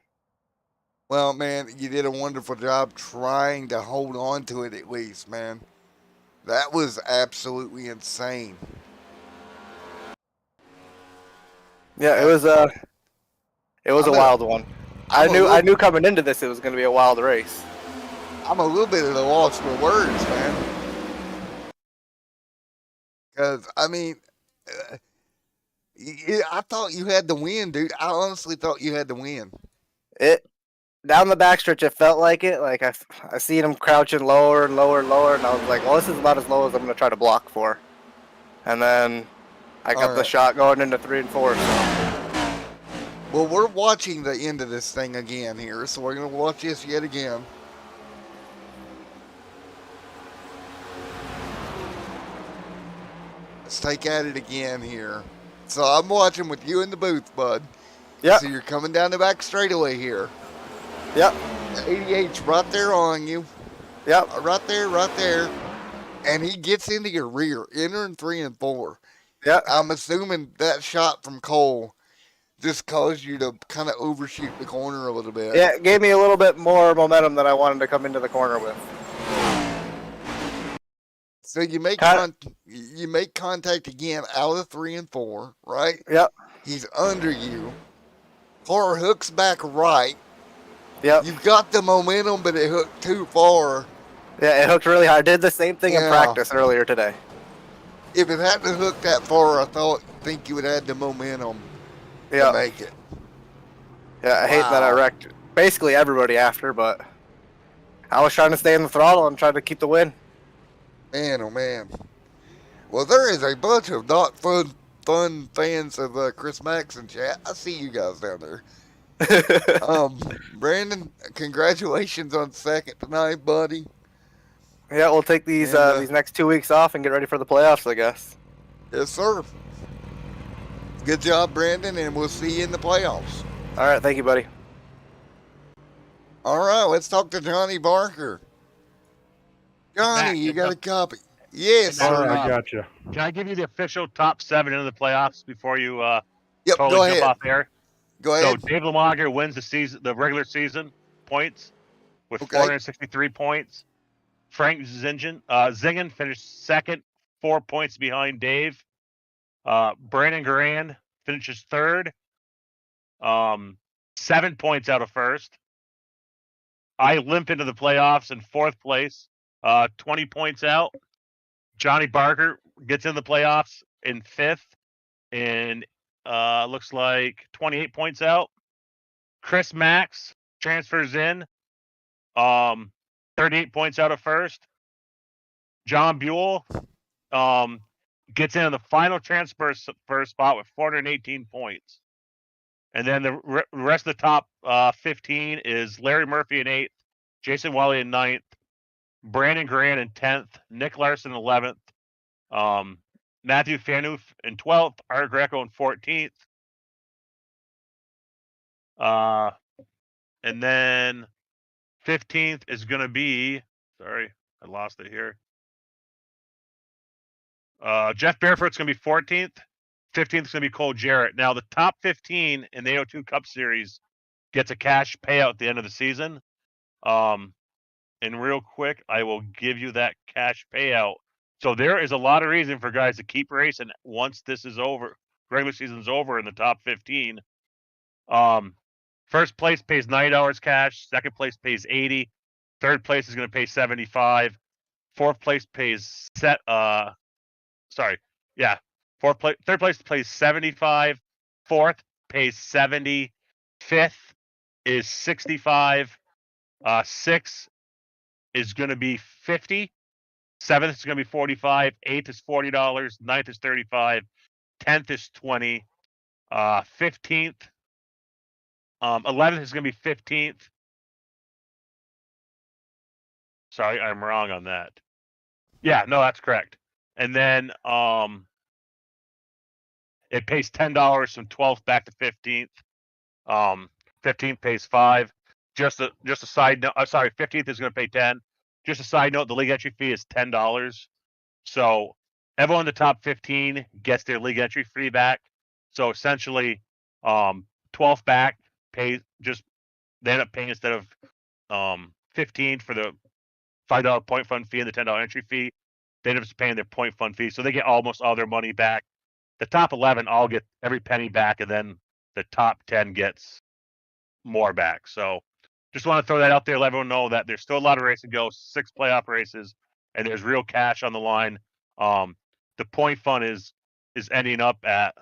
Well, man, you did a wonderful job trying to hold on to it at least, man. That was absolutely insane. Yeah, it was a wild one. I knew coming into this it was going to be a wild race. I'm a little bit at a loss for words, man. Because, I mean, I thought you had the win, dude. I honestly thought you had the win. Down the backstretch, it felt like it. Like, I seen him crouching lower and lower and lower, and I was like, well, this is about as low as I'm going to try to block for. And then I got the shot going into 3 and 4. So. Well, we're watching the end of this thing again here, so we're going to watch this yet again. let's take at it again here. So I'm watching with you in the booth, bud. Yep. So you're coming down the back straightaway here. Yep. 88's right there on you. Yep. Right there, right there. And he gets into your rear, entering 3 and 4. Yep. I'm assuming that shot from Cole just caused you to kind of overshoot the corner a little bit. Yeah, it gave me a little bit more momentum that I wanted to come into the corner with. So you make you make contact again out of 3 and 4, right? Yep. He's under you. Car hooks back right. Yep. You've got the momentum, but it hooked too far. Yeah, it hooked really hard. I did the same thing in Yeah. practice earlier today. If it hadn't hooked that far, I think you would have had the momentum to Yeah. make it. Yeah, I hate that I Wow. wrecked basically everybody after, but I was trying to stay in the throttle and try to keep the win. Man, oh man. Well, there is a bunch of not fun fans of Chris Max in chat. I see you guys down there. Brandon, congratulations on second tonight, buddy. Yeah, we'll take these these next 2 weeks off and get ready for the playoffs, I guess. Yes, sir. Good job, Brandon, and we'll see you in the playoffs. All right, thank you, buddy. All right, let's talk to Johnny Barker. Johnny, Matt, you it's got up. a copy? Yes, All sir. right, I got you. Can I give you the official top 7 into the playoffs before you Yep, totally go jump ahead. off air? Go So ahead. Dave Lamager wins the regular season points with Okay. 463 points. Frank Zingen finished second, 4 points behind Dave. Brandon Grand finishes third, 7 points out of first. I limp into the playoffs in fourth place, 20 points out. Johnny Barker gets in the playoffs in fifth, and looks like 28 points out. Chris Max transfers in, 38 points out of first. John Buell gets in the final transfer spot with 418 points. And then the rest of the top 15 is Larry Murphy in 8th, Jason Welly in 9th, Brandon Grant in 10th, Nick Larson in 11th, Matthew Fanoof in 12th, Art Greco in 14th. And then 15th is going to be, sorry, I lost it here. Jeff Barefoot's going to be 14th. 15th is going to be Cole Jarrett. Now, the top 15 in the AO2 Cup Series gets a cash payout at the end of the season. And real quick, I will give you that cash payout. So there is a lot of reason for guys to keep racing once this is over, regular season's over in the top 15. First place pays $90 cash. Second place pays 80. Third place is going to pay 75. Fourth place pays third place pays 75. Fourth pays 70. Fifth is 65. Sixth is going to be 50. Seventh is going to be 45. Eighth is $40. Ninth is 35. 10th is 20. 15th. 11th is going to be 15th. Sorry, I'm wrong on that. Yeah, no, that's correct. And then it pays $10 from 12th back to 15th. 15th pays 5. Just a side note. Sorry, 15th is going to pay 10. Just a side note: the league entry fee is $10. So everyone in the top 15 gets their league entry fee back. So essentially, 12th back pays they end up paying instead of 15 for the $5 point fund fee and the $10 entry fee. They end up paying their point fund fee, so they get almost all their money back. The top 11 all get every penny back, and then the top 10 gets more back. So just want to throw that out there, let everyone know that there's still a lot of races to go, 6 playoff races, and there's real cash on the line. The point fund is ending up at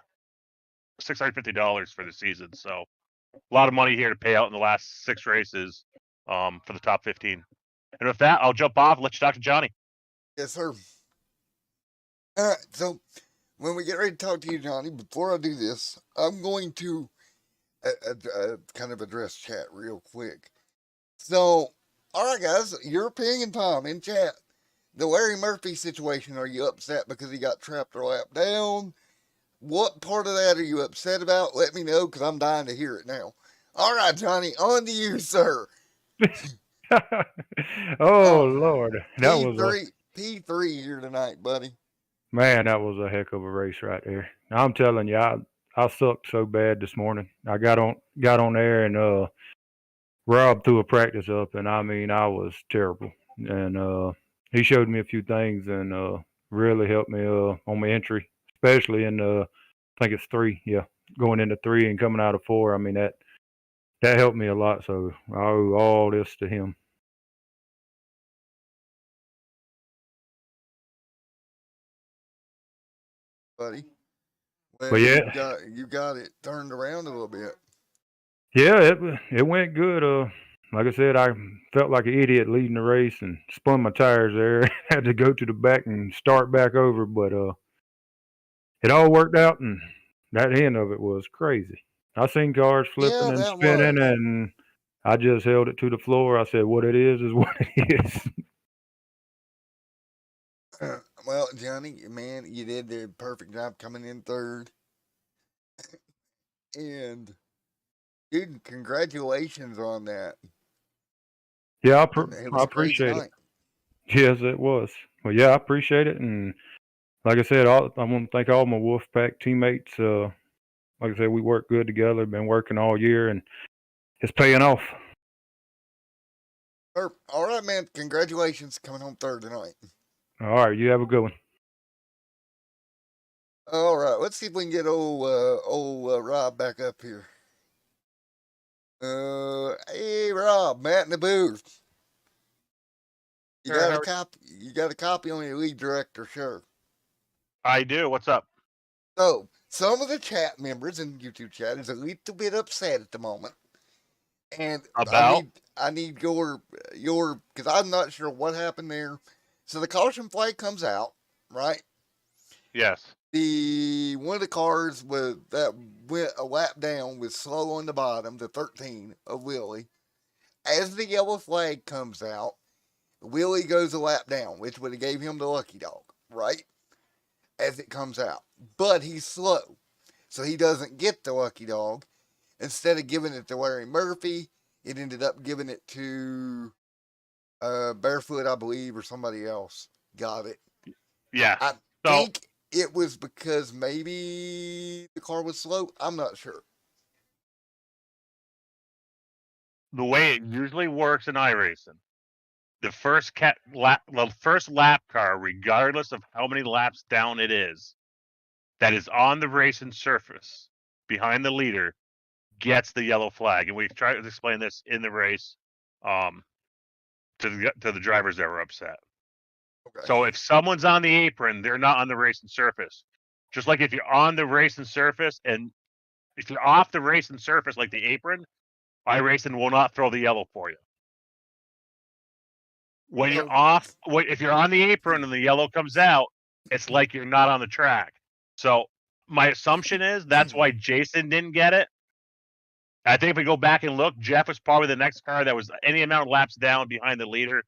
$650 for the season. So a lot of money here to pay out in the last 6 races for the top 15. And with that, I'll jump off and let you talk to Johnny. Yes, sir. All right, so when we get ready to talk to you, Johnny, before I do this, I'm going to kind of address chat real quick. So, all right, guys, your opinion time in chat. the Larry Murphy situation, are you upset because he got trapped or lap down? What part of that are you upset about? Let me know, because I'm dying to hear it now. All right, Johnny, on to you, sir. Oh Oh, Lord, that was a P3 here tonight, buddy. man. That was a heck of a race right there. I'm telling you, I sucked so bad this morning. I got on there and Rob threw a practice up, and I mean I was terrible. And he showed me a few things and really helped me on my entry, especially in I think it's 3, yeah, going into 3 and coming out of 4. I mean that helped me a lot. So I owe all this to him. Buddy. But Well, yeah, you got it turned around a little bit. yeah, it went good. Like I said, I felt like an idiot leading the race and spun my tires there. Had to go to the back and start back over, but it all worked out, and that end of it was crazy. I seen cars flipping Yeah, and that spinning, was. and I just held it to the floor. I said, "What it is what it is." Well, Johnny, man, you did the perfect job coming in third. And, dude, congratulations on that. Yeah, And it I was a crazy appreciate it. night. Yes, it was. Well, yeah, I appreciate it, and like I said, I want to thank all my Wolfpack teammates. Like I said, we work good together. Been working all year, and it's paying off. All right, man. Congratulations coming home third tonight. All right, you have a good one. All right, let's see if we can get old Rob back up here. Hey Rob, Matt in the booth. You Sure, got a copy? You got a copy on your lead director, sure. I do. What's up? So some of the chat members in YouTube chat is a little bit upset at the moment, and About? I need your because I'm not sure what happened there. So the caution flag comes out, right? Yes. The one of the cars that went a lap down was slow on the bottom, the 13 of Willie. As the yellow flag comes out, Willie goes a lap down, which would have gave him the lucky dog, right? As it comes out. But he's slow, so he doesn't get the lucky dog. Instead of giving it to Larry Murphy, it ended up giving it to Barefoot, I believe, or somebody else. Got it. Yes. I So think it was because maybe the car was slow. I'm not sure. the way it usually works in iRacing, the first lap car, regardless of how many laps down it is, that is on the racing surface behind the leader, gets the yellow flag. And we've tried to explain this in the race to the drivers that were upset. Okay. So if someone's on the apron, they're not on the racing surface. Just like if you're on the racing surface and if you're off the racing surface like the apron, iRacing will not throw the yellow for you. When you're off, if you're on the apron and the yellow comes out, it's like you're not on the track. So my assumption is that's why Jason didn't get it. I think if we go back and look, Jeff was probably the next car that was any amount of laps down behind the leader.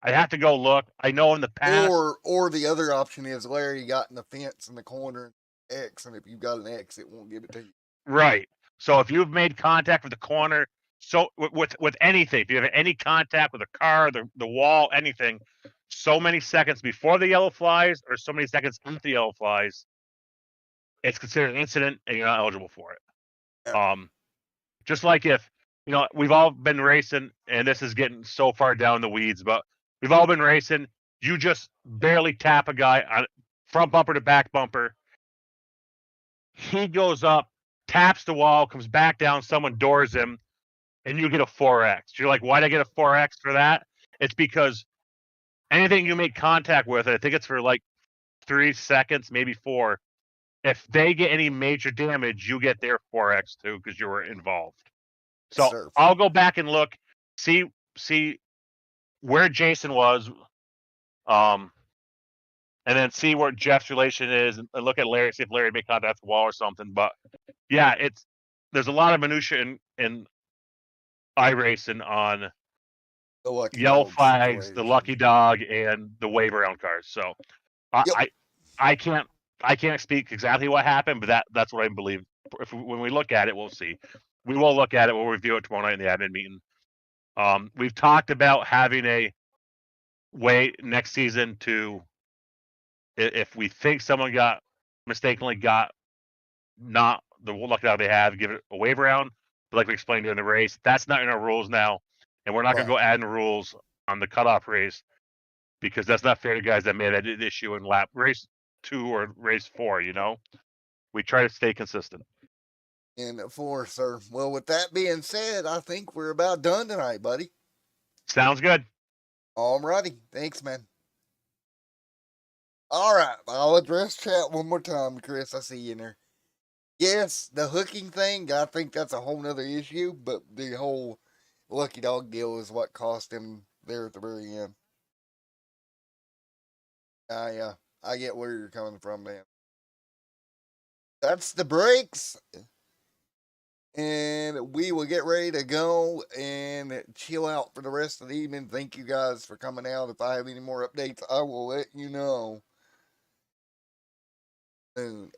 I have to go look. I know in the past, Or the other option is Larry got in the fence in the corner X, and if you've got an X, it won't give it to you. right? So if you've made contact with the corner, so with anything, if you have any contact with a car, the wall, anything, so many seconds before the yellow flies or so many seconds after the yellow flies, it's considered an incident and you're not eligible for it. Yeah. Just like if we've all been racing, and this is getting so far down the weeds, but we've all been racing. You just barely tap a guy on front bumper to back bumper. He goes up, taps the wall, comes back down, someone doors him, and you get a 4X. You're like, why'd I get a 4X for that? It's because anything you make contact with, I think it's for like 3 seconds, maybe 4. If they get any major damage, you get their 4X too because you were involved. So Sir. I'll go back and look, see where Jason was, and then see where Jeff's relation is, and look at Larry, see if Larry made contact with the wall or something. But yeah, there's a lot of minutia in iRacing on The lucky yellow dog flags, the situation. lucky dog, and the wave around cars. So Yep. I can't speak exactly what happened, but that's what I believe. When we look at it, we'll see. We will look at it. We'll review it tomorrow night in the admin meeting. We've talked about having a way next season to, if we think someone mistakenly got not the lucky dog they have, give it a wave round. But like we explained during the race, that's not in our rules now, and we're not going to go adding rules on the cutoff race because that's not fair to guys that made that issue in race 2 or race 4. We try to stay consistent. And 4, sir. Well, with that being said, I think we're about done tonight, buddy. Sounds good. Alrighty. Thanks, man. Alright, I'll address chat one more time, Chris. I see you in there. Yes, the hooking thing, I think that's a whole nother issue, but the whole lucky dog deal is what cost him there at the very end. I get where you're coming from, man. That's the breaks. And we will get ready to go and chill out for the rest of the evening. Thank you guys for coming out. If I have any more updates, I will let you know.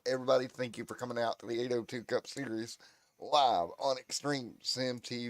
Everybody, thank you for coming out to the 802 Cup Series live on Extreme Sim TV.